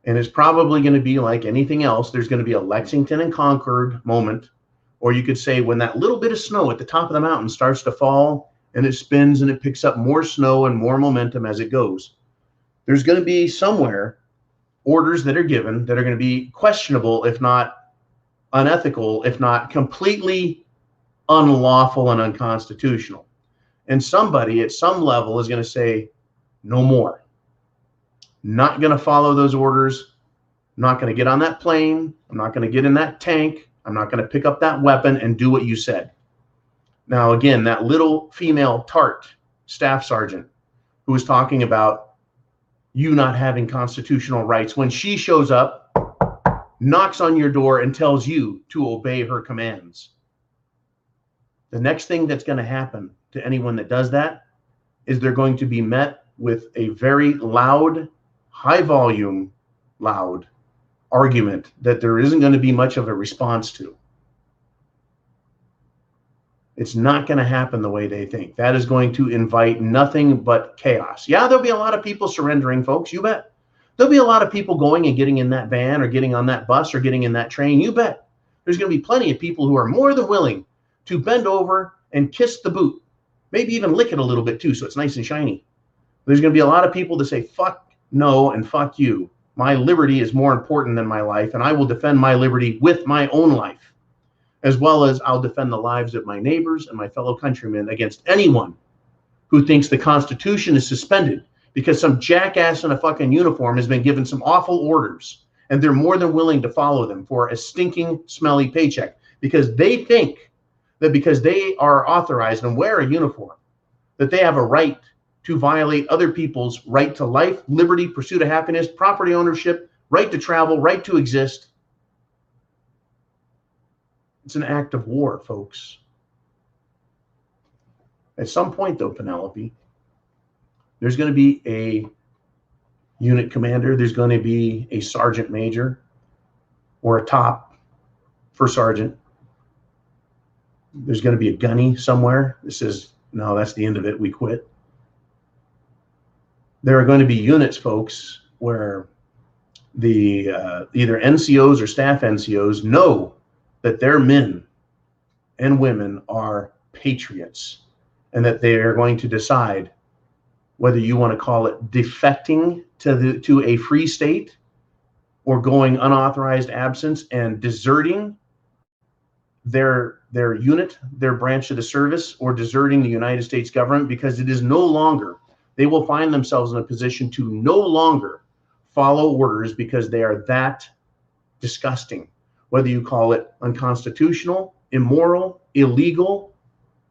And it's probably going to be like anything else. There's going to be a Lexington and Concord moment. Or you could say when that little bit of snow at the top of the mountain starts to fall and it spins and it picks up more snow and more momentum as it goes. There's going to be somewhere orders that are given that are going to be questionable, if not unethical, if not completely unlawful and unconstitutional. And somebody at some level is going to say, no more. Not going to follow those orders. Not going to get on that plane. I'm not going to get in that tank. I'm not going to pick up that weapon and do what you said. Now, again, that little female tart staff sergeant who was talking about you not having constitutional rights, when she shows up, knocks on your door and tells you to obey her commands. The next thing that's going to happen to anyone that does that is they're going to be met with a very loud, high volume, loud argument that there isn't going to be much of a response to. It's not going to happen the way they think. That is going to invite nothing but chaos. Yeah, there'll be a lot of people surrendering, folks. You bet. There'll be a lot of people going and getting in that van or getting on that bus or getting in that train. You bet. There's going to be plenty of people who are more than willing to bend over and kiss the boot. Maybe even lick it a little bit too, so it's nice and shiny. There's going to be a lot of people that say, fuck no and fuck you. My liberty is more important than my life, and I will defend my liberty with my own life, as well as I'll defend the lives of my neighbors and my fellow countrymen against anyone who thinks the Constitution is suspended because some jackass in a fucking uniform has been given some awful orders, and they're more than willing to follow them for a stinking, smelly paycheck because they think that because they are authorized and wear a uniform, that they have a right to violate other people's right to life, liberty, pursuit of happiness, property ownership, right to travel, right to exist. It's an act of war, folks. At some point, though, Penelope, there's going to be a unit commander, there's going to be a sergeant major or a top first sergeant. There's going to be a gunny somewhere that says, no, that's the end of it, we quit. There are going to be units, folks, where the either NCOs or staff NCOs know that their men and women are patriots and that they are going to decide whether you want to call it defecting to a free state or going unauthorized absence and deserting their unit, their branch of the service, or deserting the United States government, because it is no longer, they will find themselves in a position to no longer follow orders because they are that disgusting. Whether you call it unconstitutional, immoral, illegal,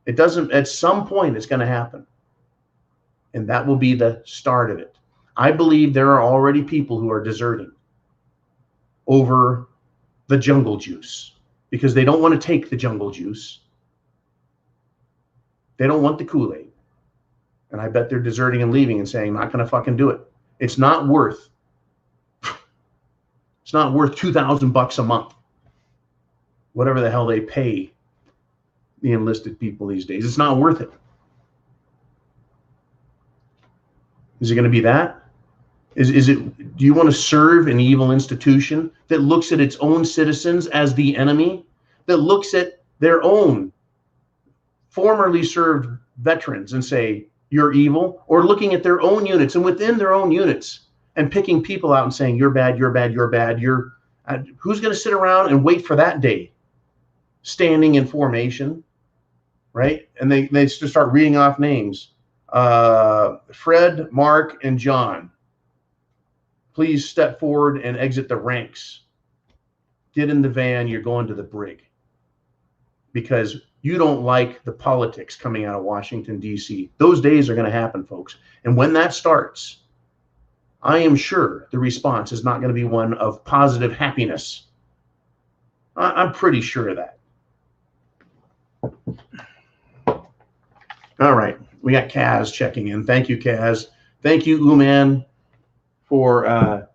It doesn't, at some point it's going to happen. And that will be the start of it. I believe there are already people who are deserting over the jungle juice because they don't want to take the jungle juice. They don't want the Kool-Aid. And I bet they're deserting and leaving and saying, not going to fucking do it. It's not worth $2,000 a month. Whatever the hell they pay the enlisted people these days. It's not worth it. Is it going to be that? Is it, do you want to serve an evil institution that looks at its own citizens as the enemy, that looks at their own formerly served veterans and say, you're evil, or looking at their own units and within their own units and picking people out and saying, you're bad, you're bad, you're bad, who's going to sit around and wait for that day? Standing in formation, right? And they just start reading off names. Fred, Mark, and John, please step forward and exit the ranks. Get in the van, you're going to the brig. Because you don't like the politics coming out of Washington, D.C. Those days are going to happen, folks. And when that starts, I am sure the response is not going to be one of positive happiness. I'm pretty sure of that. All right. We got Kaz checking in. Thank you, Kaz. Thank you, Uman, for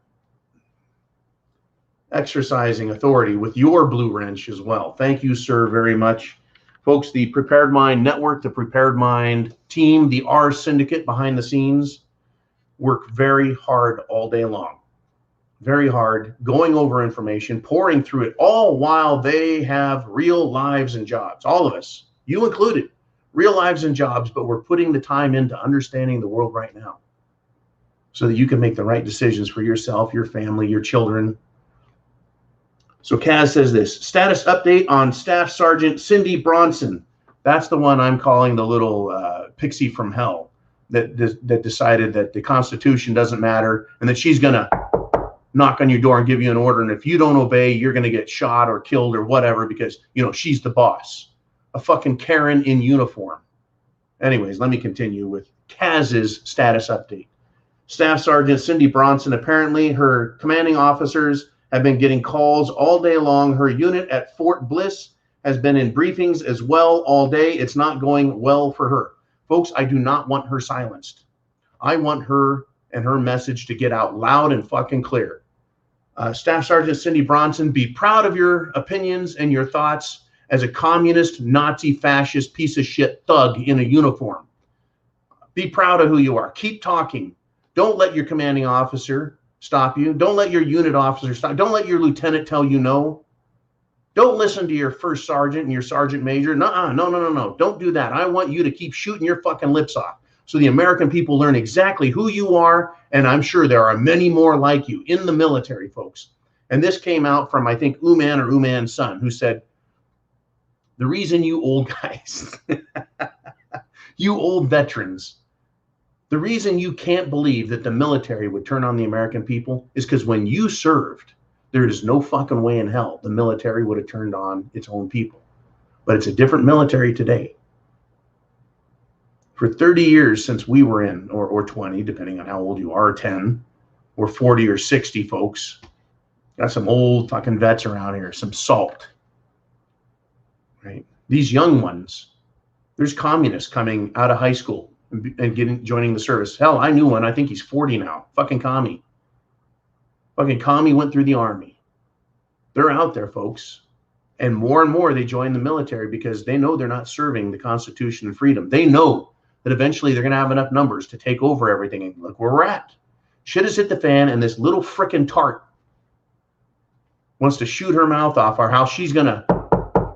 exercising authority with your blue wrench as well. Thank you, sir, very much. Folks, the Prepared Mind Network, the Prepared Mind team, the R Syndicate behind the scenes work very hard all day long. Very hard, going over information, pouring through it, all while they have real lives and jobs. All of us, you included, real lives and jobs, but we're putting the time into understanding the world right now so that you can make the right decisions for yourself, your family, your children. So Kaz says this, status update on Staff Sergeant Cindy Bronson. That's the one I'm calling the little pixie from hell that decided that the Constitution doesn't matter and that she's going to knock on your door and give you an order. And if you don't obey, you're going to get shot or killed or whatever because, you know, she's the boss. A fucking Karen in uniform. Anyways, let me continue with Kaz's status update. Staff Sergeant Cindy Bronson, apparently her commanding officers have been getting calls all day long. Her unit at Fort Bliss has been in briefings as well all day. It's not going well for her. Folks, I do not want her silenced. I want her and her message to get out loud and fucking clear. Staff Sergeant Cindy Bronson, be proud of your opinions and your thoughts as a communist, Nazi, fascist, piece of shit thug in a uniform. Be proud of who you are. Keep talking. Don't let your commanding officer stop you. Don't let your unit officer stop. Don't let your lieutenant tell you no. Don't listen to your first sergeant and your sergeant major. No. Don't do that. I want you to keep shooting your fucking lips off so the American people learn exactly who you are, and I'm sure there are many more like you in the military, folks. And this came out from, I think, Uman or Uman's son, who said, the reason you old guys, you old veterans, the reason you can't believe that the military would turn on the American people is because when you served, there is no fucking way in hell the military would have turned on its own people. But it's a different military today. For 30 years since we were in, or 20, depending on how old you are, 10, or 40 or 60 folks, got some old fucking vets around here, some salt. Right? These young ones, there's communists coming out of high school and joining the service. Hell, I knew one. I think he's 40 now. Fucking commie. Fucking commie went through the army. They're out there, folks. And more they join the military because they know they're not serving the Constitution and freedom. They know that eventually they're going to have enough numbers to take over everything. And look where we're at. Shit has hit the fan, and this little frickin' tart wants to shoot her mouth off, or how she's going to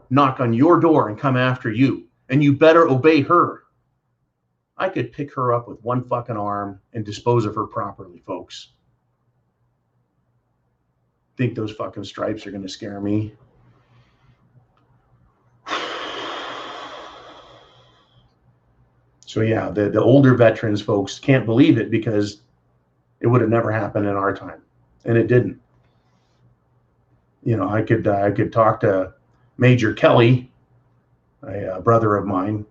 knock on your door and come after you. And you better obey her. I could pick her up with one fucking arm and dispose of her properly, folks. Think those fucking stripes are going to scare me? So yeah, the older veterans, folks, can't believe it because it would have never happened in our time, and it didn't. You know, I could talk to Major Kelly, a brother of mine,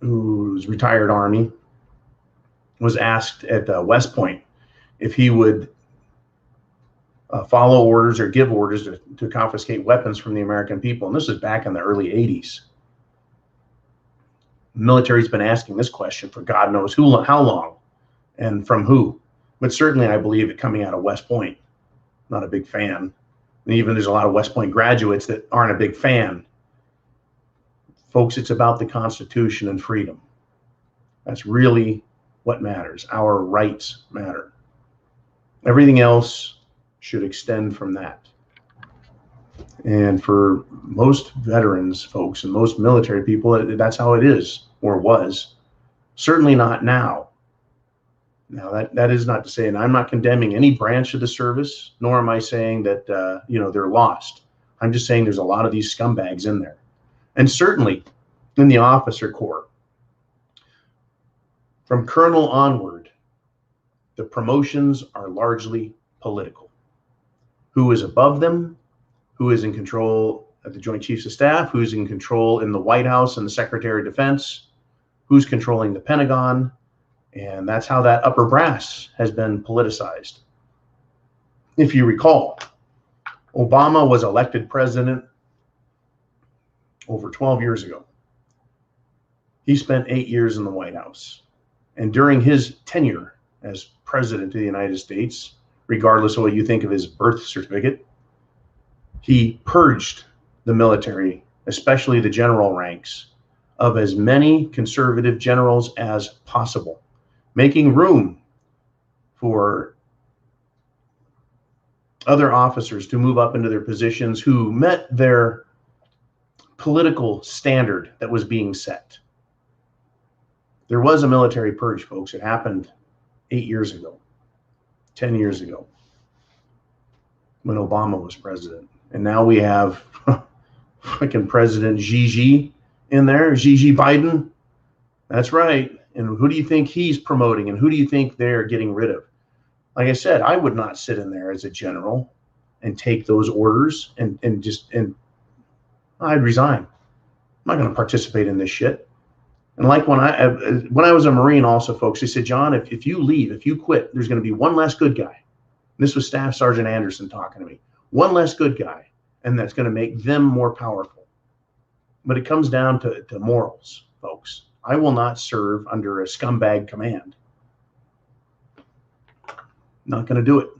who's retired Army, was asked at West Point if he would follow orders or give orders to confiscate weapons from the American people. And this is back in the early 80s. The military's been asking this question for God knows how long and from who. But certainly I believe it coming out of West Point. Not a big fan. And even there's a lot of West Point graduates that aren't a big fan. Folks, it's about the Constitution and freedom. That's really what matters. Our rights matter. Everything else should extend from that. And for most veterans, folks, and most military people, that's how it is, or was. Certainly not now. Now, that is not to say, and I'm not condemning any branch of the service, nor am I saying that, they're lost. I'm just saying there's a lot of these scumbags in there. And certainly in the officer corps, from colonel onward, the promotions are largely political. Who is above them? Who is in control at the Joint Chiefs of Staff? Who's in control in the White House and the Secretary of Defense? Who's controlling the Pentagon? And that's how that upper brass has been politicized. If you recall, Obama was elected president over 12 years ago. He spent 8 years in the White House. And during his tenure as president of the United States, regardless of what you think of his birth certificate, he purged the military, especially the general ranks, of as many conservative generals as possible, making room for other officers to move up into their positions who met their political standard that was being set. There was a military purge, folks. It happened 8 years ago, 10 years ago, when Obama was president. And now we have fucking President Gigi in there, Gigi Biden. That's right. And who do you think he's promoting, and who do you think they're getting rid of? Like I said, I would not sit in there as a general and take those orders and I'd resign. I'm not going to participate in this shit. And like when I was a Marine also, folks, they said, John, if you leave, if you quit, there's going to be one less good guy. And this was Staff Sergeant Anderson talking to me. One less good guy, and that's going to make them more powerful. But it comes down to morals, folks. I will not serve under a scumbag command. Not going to do it.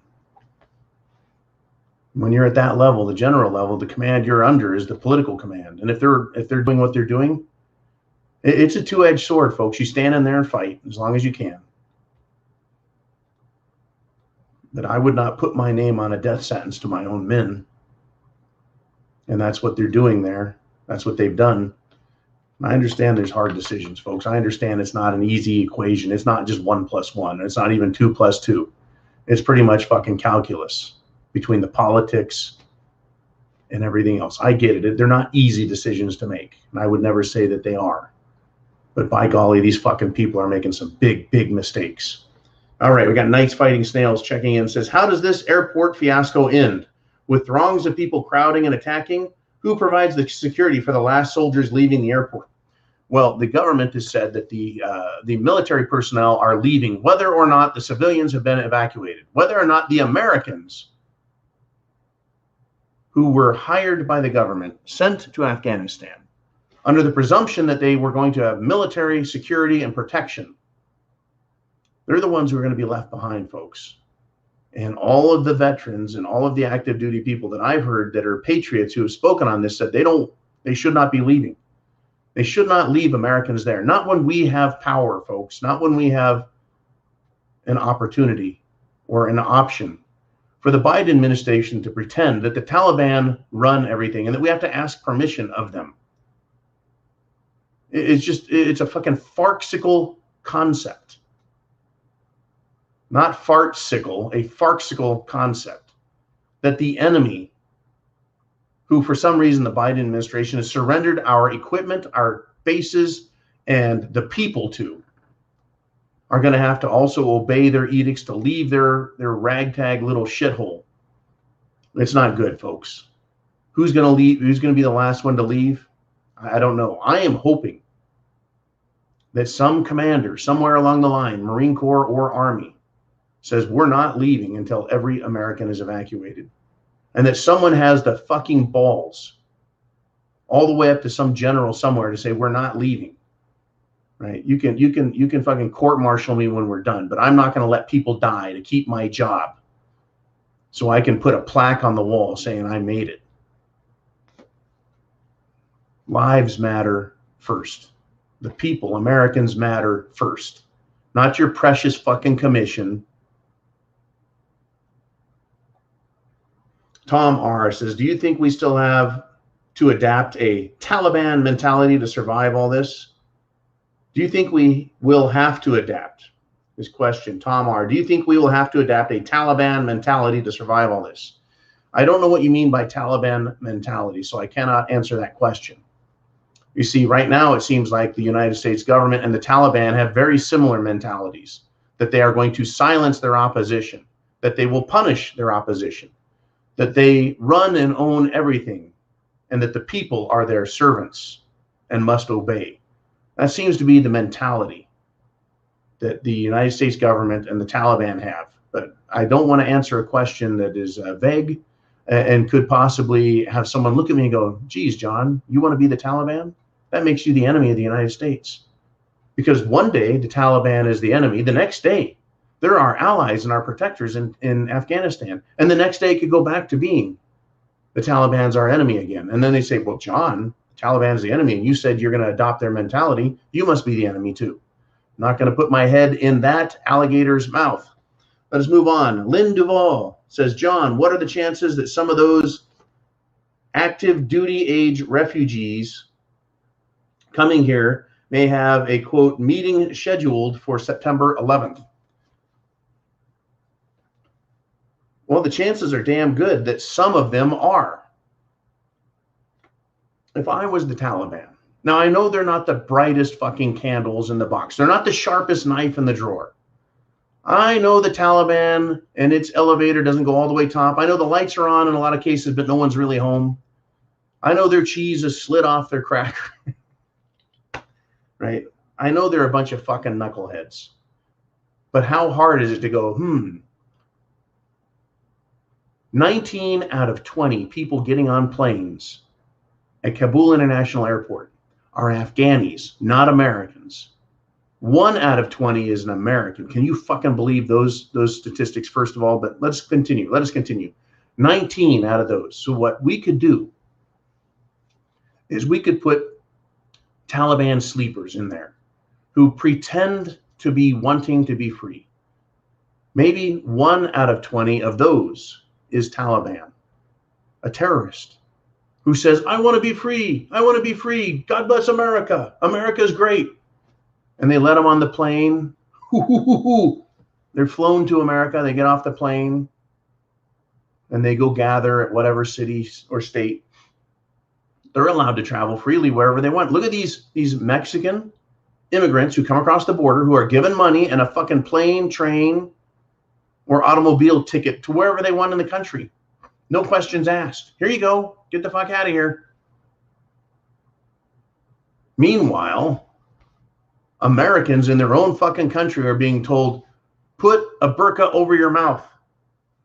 When you're at that level, the general level, the command you're under is the political command. And if they're doing what they're doing, it's a two-edged sword, folks. You stand in there and fight as long as you can. But I would not put my name on a death sentence to my own men. And that's what they're doing there. That's what they've done. I understand there's hard decisions, folks. I understand it's not an easy equation. It's not just 1 + 1. It's not even 2 + 2. It's pretty much fucking calculus between the politics and everything else. I get it. They're not easy decisions to make. And I would never say that they are. But by golly, these fucking people are making some big, big mistakes. All right, we got Knights Fighting Snails checking in. Says, how does this airport fiasco end? With throngs of people crowding and attacking? Who provides the security for the last soldiers leaving the airport? Well, the government has said that the military personnel are leaving, whether or not the civilians have been evacuated, whether or not the Americans who were hired by the government, sent to Afghanistan, under the presumption that they were going to have military security and protection. They're the ones who are going to be left behind, folks. And all of the veterans and all of the active duty people that I've heard that are patriots who have spoken on this said they should not be leaving. They should not leave Americans there. Not when we have power, folks. Not when we have an opportunity or an option for the Biden administration to pretend that the Taliban run everything and that we have to ask permission of them. It's a fucking farcical concept. Not fartsicle, a farcical concept that the enemy, who for some reason the Biden administration has surrendered our equipment, our bases, and the people to, are going to have to also obey their edicts to leave their ragtag little shithole. It's not good, folks. Who's going to leave? Who's going to be the last one to leave? I don't know. I am hoping that some commander somewhere along the line, Marine Corps or Army, says we're not leaving until every American is evacuated. And that someone has the fucking balls all the way up to some general somewhere to say we're not leaving. Right? You can fucking court-martial me when we're done, but I'm not going to let people die to keep my job so I can put a plaque on the wall saying I made it. Lives matter first. The people, Americans, matter first. Not your precious fucking commission. Tom R. says, do you think we still have to adapt a Taliban mentality to survive all this? Do you think we will have to adapt? This question, Tom R. Do you think we will have to adapt a Taliban mentality to survive all this? I don't know what you mean by Taliban mentality, so I cannot answer that question. You see, right now it seems like the United States government and the Taliban have very similar mentalities, that they are going to silence their opposition, that they will punish their opposition, that they run and own everything, and that the people are their servants and must obey. That seems to be the mentality that the United States government and the Taliban have. But I don't want to answer a question that is vague and could possibly have someone look at me and go, geez, John, you want to be the Taliban? That makes you the enemy of the United States. Because one day the Taliban is the enemy. The next day, they're our allies and our protectors in Afghanistan. And the next day it could go back to being the Taliban's our enemy again. And then they say, well, John, the Taliban's the enemy, and you said you're going to adopt their mentality. You must be the enemy too. I'm not going to put my head in that alligator's mouth. Let us move on. Lynn Duvall says, John, what are the chances that some of those active duty age refugees coming here may have a, quote, meeting scheduled for September 11th? Well, the chances are damn good that some of them are. If I was the Taliban, now I know they're not the brightest fucking candles in the box. They're not the sharpest knife in the drawer. I know the Taliban and its elevator doesn't go all the way top. I know the lights are on in a lot of cases, but no one's really home. I know their cheese is slid off their cracker. Right? I know they're a bunch of fucking knuckleheads. But how hard is it to go, 19 out of 20 people getting on planes at Kabul International Airport are Afghanis, not Americans. 1 out of 20 is an American. Can you fucking believe those statistics, first of all? But let's continue. Let us continue. 19 out of those. So what we could do is we could put Taliban sleepers in there who pretend to be wanting to be free. Maybe 1 out of 20 of those is Taliban, a terrorist who says, I want to be free. I want to be free. God bless America. America's great. And they let them on the plane. They're flown to America. They get off the plane and they go gather at whatever city or state. They're allowed to travel freely wherever they want. Look at these Mexican immigrants who come across the border who are given money and a fucking plane, train, or automobile ticket to wherever they want in the country. No questions asked. Here you go. Get the fuck out of here. Meanwhile, Americans in their own fucking country are being told, put a burqa over your mouth.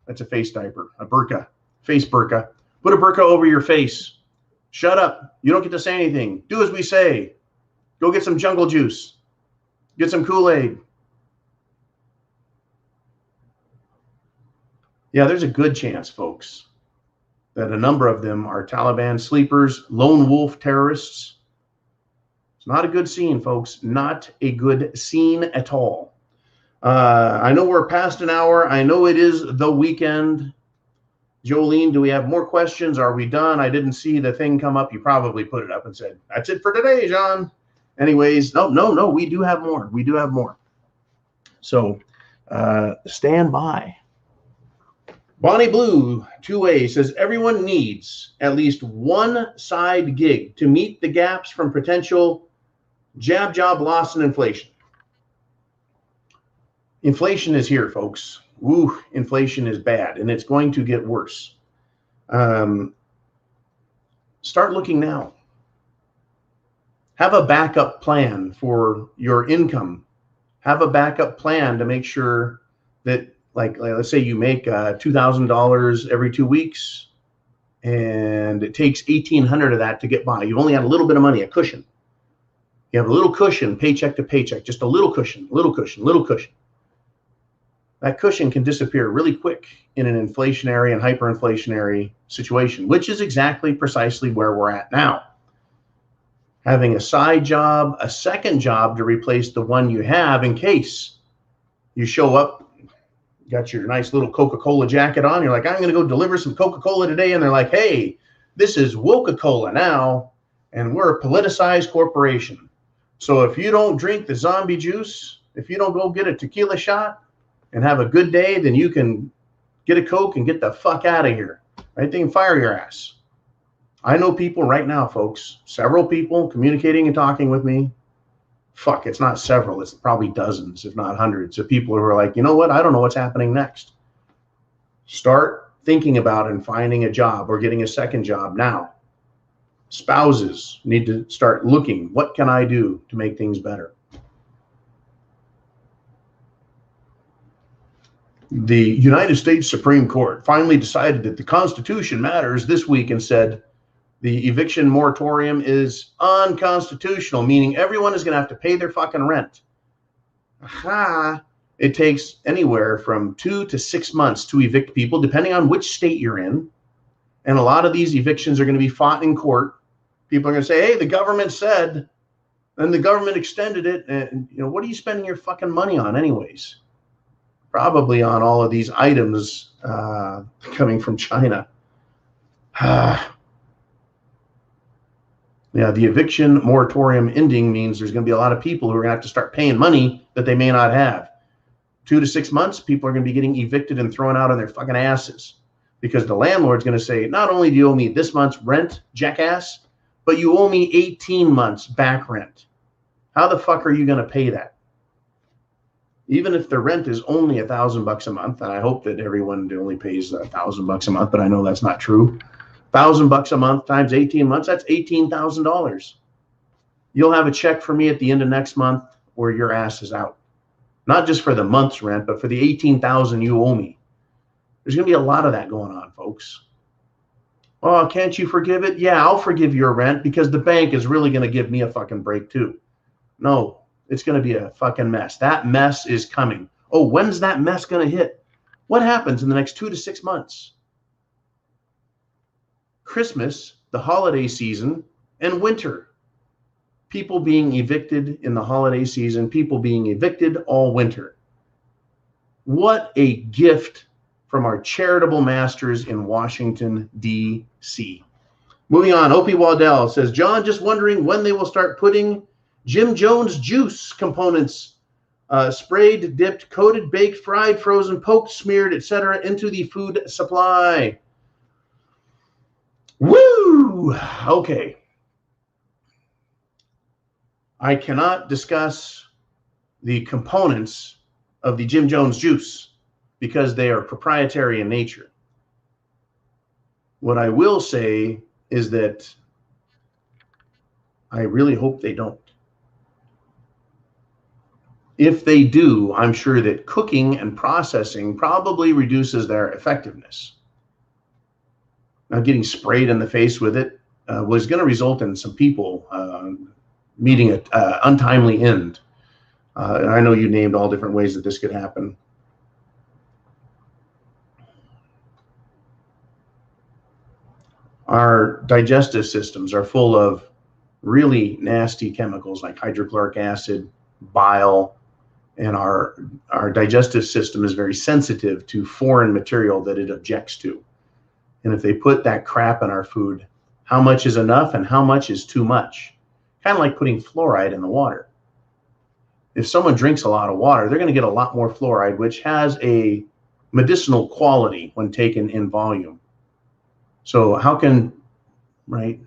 That's a face diaper, a burqa, face burqa. Put a burqa over your face. Shut up. You don't get to say anything. Do as we say. Go get some jungle juice. Get some Kool-Aid. Yeah, there's a good chance, folks, that a number of them are Taliban sleepers, lone wolf terrorists. It's not a good scene, folks. Not a good scene at all. I know we're past an hour. I know it is the weekend. Jolene, do we have more questions? Are we done? I didn't see the thing come up. You probably put it up and said, that's it for today, John. Anyways, no, we do have more. We do have more. So stand by. Bonnie Blue, 2A, says everyone needs at least one side gig to meet the gaps from potential job loss and inflation. Inflation is here, folks. Ooh, inflation is bad, and it's going to get worse. Start looking now. Have a backup plan for your income. Have a backup plan to make sure that, like let's say you make $2,000 every 2 weeks, and it takes 1,800 of that to get by. You only had a little bit of money, a cushion. You have a little cushion, paycheck to paycheck, just a little cushion, little cushion, little cushion. That cushion can disappear really quick in an inflationary and hyperinflationary situation, which is exactly precisely where we're at now. Having a side job, a second job to replace the one you have in case you show up, you got your nice little Coca-Cola jacket on, you're like, I'm going to go deliver some Coca-Cola today, and they're like, hey, this is Woca-Cola now, and we're a politicized corporation. So if you don't drink the zombie juice, if you don't go get a tequila shot and have a good day, then you can get a Coke and get the fuck out of here. Right? They can fire your ass. I know people right now, folks, several people communicating and talking with me. Fuck, it's not several. It's probably dozens, if not hundreds of people who are like, you know what? I don't know what's happening next. Start thinking about and finding a job or getting a second job now. Spouses need to start looking, what can I do to make things better? The United States Supreme Court finally decided that the Constitution matters this week and said the eviction moratorium is unconstitutional, meaning everyone is going to have to pay their fucking rent. Aha! It takes anywhere from 2 to 6 months to evict people, depending on which state you're in. And a lot of these evictions are going to be fought in court. People are going to say, hey, the government said, and the government extended it. And, you know, what are you spending your fucking money on anyways? Probably on all of these items coming from China. Yeah, the eviction moratorium ending means there's going to be a lot of people who are going to have to start paying money that they may not have. 2 to 6 months, people are going to be getting evicted and thrown out on their fucking asses because the landlord's going to say, not only do you owe me this month's rent, jackass, but you owe me 18 months back rent. How the fuck are you going to pay that? Even if the rent is only $1,000 a month, and I hope that everyone only pays $1,000 a month, but I know that's not true. $1,000 a month times 18 months, that's $18,000. You'll have a check for me at the end of next month or your ass is out. Not just for the month's rent, but for the $18,000 you owe me. There's going to be a lot of that going on, folks. Oh, can't you forgive it? Yeah, I'll forgive your rent because the bank is really going to give me a fucking break too. No, it's going to be a fucking mess. That mess is coming. Oh, when's that mess going to hit? What happens in the next 2 to 6 months? Christmas, the holiday season, and winter. People being evicted in the holiday season, people being evicted all winter. What a gift from our charitable masters in Washington, D.C. Moving on, Opie Waddell says, John, just wondering when they will start putting Jim Jones juice components, sprayed, dipped, coated, baked, fried, frozen, poked, smeared, etc., into the food supply. Woo! Okay. I cannot discuss the components of the Jim Jones juice because they are proprietary in nature. What I will say is that I really hope they don't. If they do, I'm sure that cooking and processing probably reduces their effectiveness. Now, getting sprayed in the face with it was going to result in some people meeting an untimely end. And I know you named all different ways that this could happen. Our digestive systems are full of really nasty chemicals like hydrochloric acid, bile, and our digestive system is very sensitive to foreign material that it objects to. And if they put that crap in our food, how much is enough and how much is too much? Kind of like putting fluoride in the water. If someone drinks a lot of water, they're going to get a lot more fluoride, which has a medicinal quality when taken in volume. So how can, right,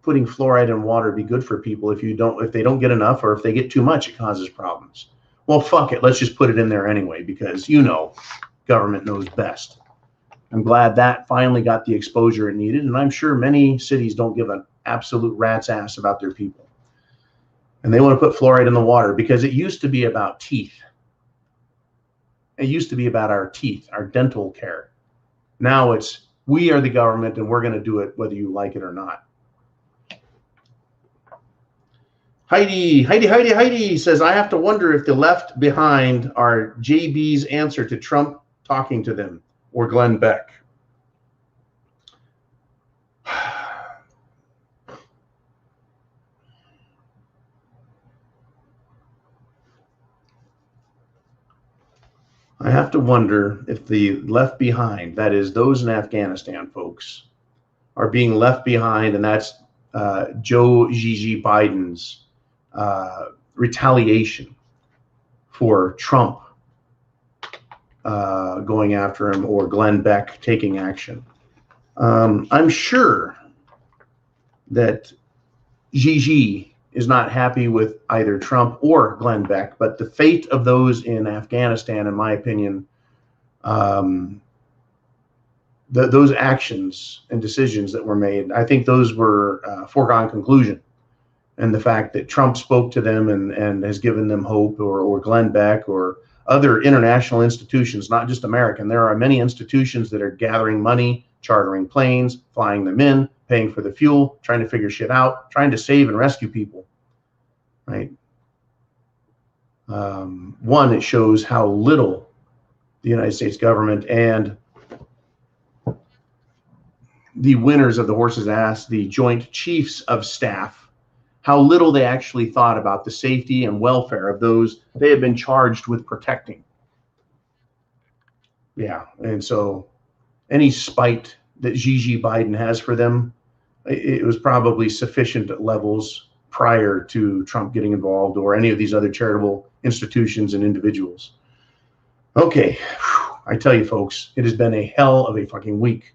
putting fluoride in water be good for people if they don't get enough, or if they get too much, it causes problems? Well, fuck it. Let's just put it in there anyway, because government knows best. I'm glad that finally got the exposure it needed, and I'm sure many cities don't give an absolute rat's ass about their people. And they want to put fluoride in the water because it used to be about teeth. It used to be about our teeth, our dental care. Now it's, we are the government and we're going to do it whether you like it or not. Heidi says, I have to wonder if the left behind are JB's answer to Trump talking to them or Glenn Beck. I have to wonder if the left behind, that is those in Afghanistan, folks, are being left behind, and that's Joe Gigi Biden's retaliation for Trump going after him or Glenn Beck taking action. I'm sure that Gigi is not happy with either Trump or Glenn Beck, but the fate of those in Afghanistan, in my opinion, those actions and decisions that were made, I think those were foregone conclusion. And the fact that Trump spoke to them and has given them hope, or Glenn Beck or other international institutions, not just American. There are many institutions that are gathering money, chartering planes, flying them in, paying for the fuel, trying to figure shit out, trying to save and rescue people, right? One, it shows how little the United States government and the winners of the horse's ass, the Joint Chiefs of Staff, how little they actually thought about the safety and welfare of those they have been charged with protecting. Yeah, and so any spite that Gigi Biden has for them, it was probably sufficient at levels prior to Trump getting involved or any of these other charitable institutions and individuals. Okay, I tell you folks, it has been a hell of a fucking week.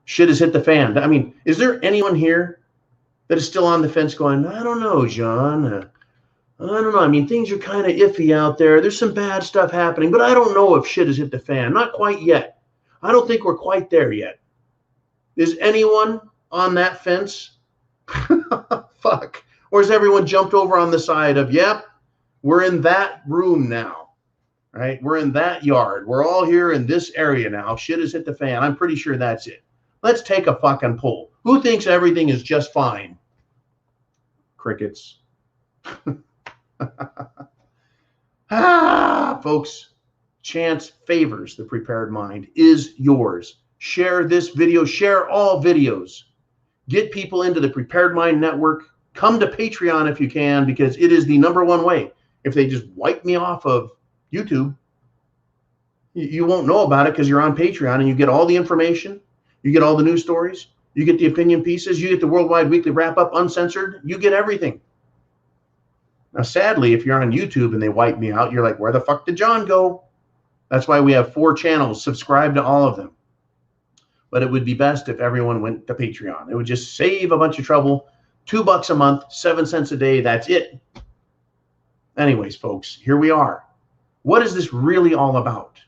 Shit has hit the fan. I mean, is there anyone here that is still on the fence going, I don't know, John. I don't know. I mean, things are kind of iffy out there. There's some bad stuff happening, but I don't know if shit has hit the fan. Not quite yet. I don't think we're quite there yet. Is anyone on that fence? Fuck. Or has everyone jumped over on the side of, yep, we're in that room now, right? We're in that yard. We're all here in this area now. Shit has hit the fan. I'm pretty sure that's it. Let's take a fucking poll. Who thinks everything is just fine? Crickets. Folks, chance favors the prepared mind. Is yours. Share this video. Share all videos. Get people into the Prepared Mind Network. Come to Patreon if you can, because it is the #1 way. If they just wipe me off of YouTube, you won't know about it because you're on Patreon and you get all the information. You get all the news stories. You get the opinion pieces. You get the Worldwide Weekly Wrap-Up uncensored. You get everything. Now, sadly, if you're on YouTube and they wipe me out, you're like, where the fuck did John go? That's why we have 4 channels. Subscribe to all of them. But it would be best if everyone went to Patreon. It would just save a bunch of trouble. $2 a month, 7 cents a day. That's it. Anyways, folks, here we are. What is this really all about?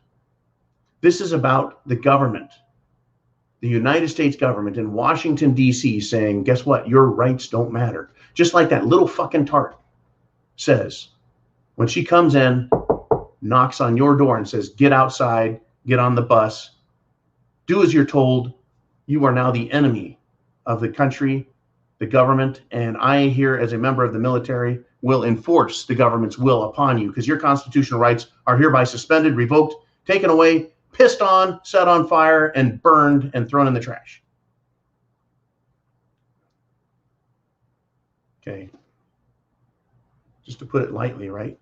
This is about the government, the United States government in Washington, D.C. saying, guess what? Your rights don't matter. Just like that little fucking tart says, when she comes in, knocks on your door and says, get outside, get on the bus, do as you're told. You are now the enemy of the country, the government, and I here as a member of the military will enforce the government's will upon you because your constitutional rights are hereby suspended, revoked, taken away, pissed on, set on fire, and burned and thrown in the trash. Okay. Just to put it lightly, right?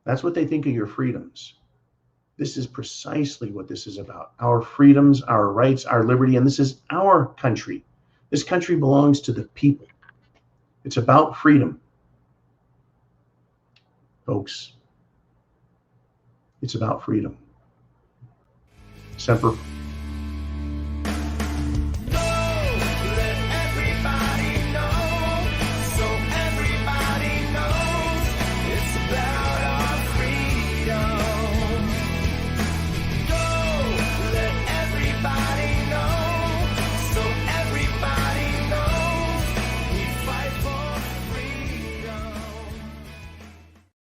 That's what they think of your freedoms. This is precisely what this is about. Our freedoms, our rights, our liberty, and this is our country. This country belongs to the people. It's about freedom. Folks, it's about freedom. Semper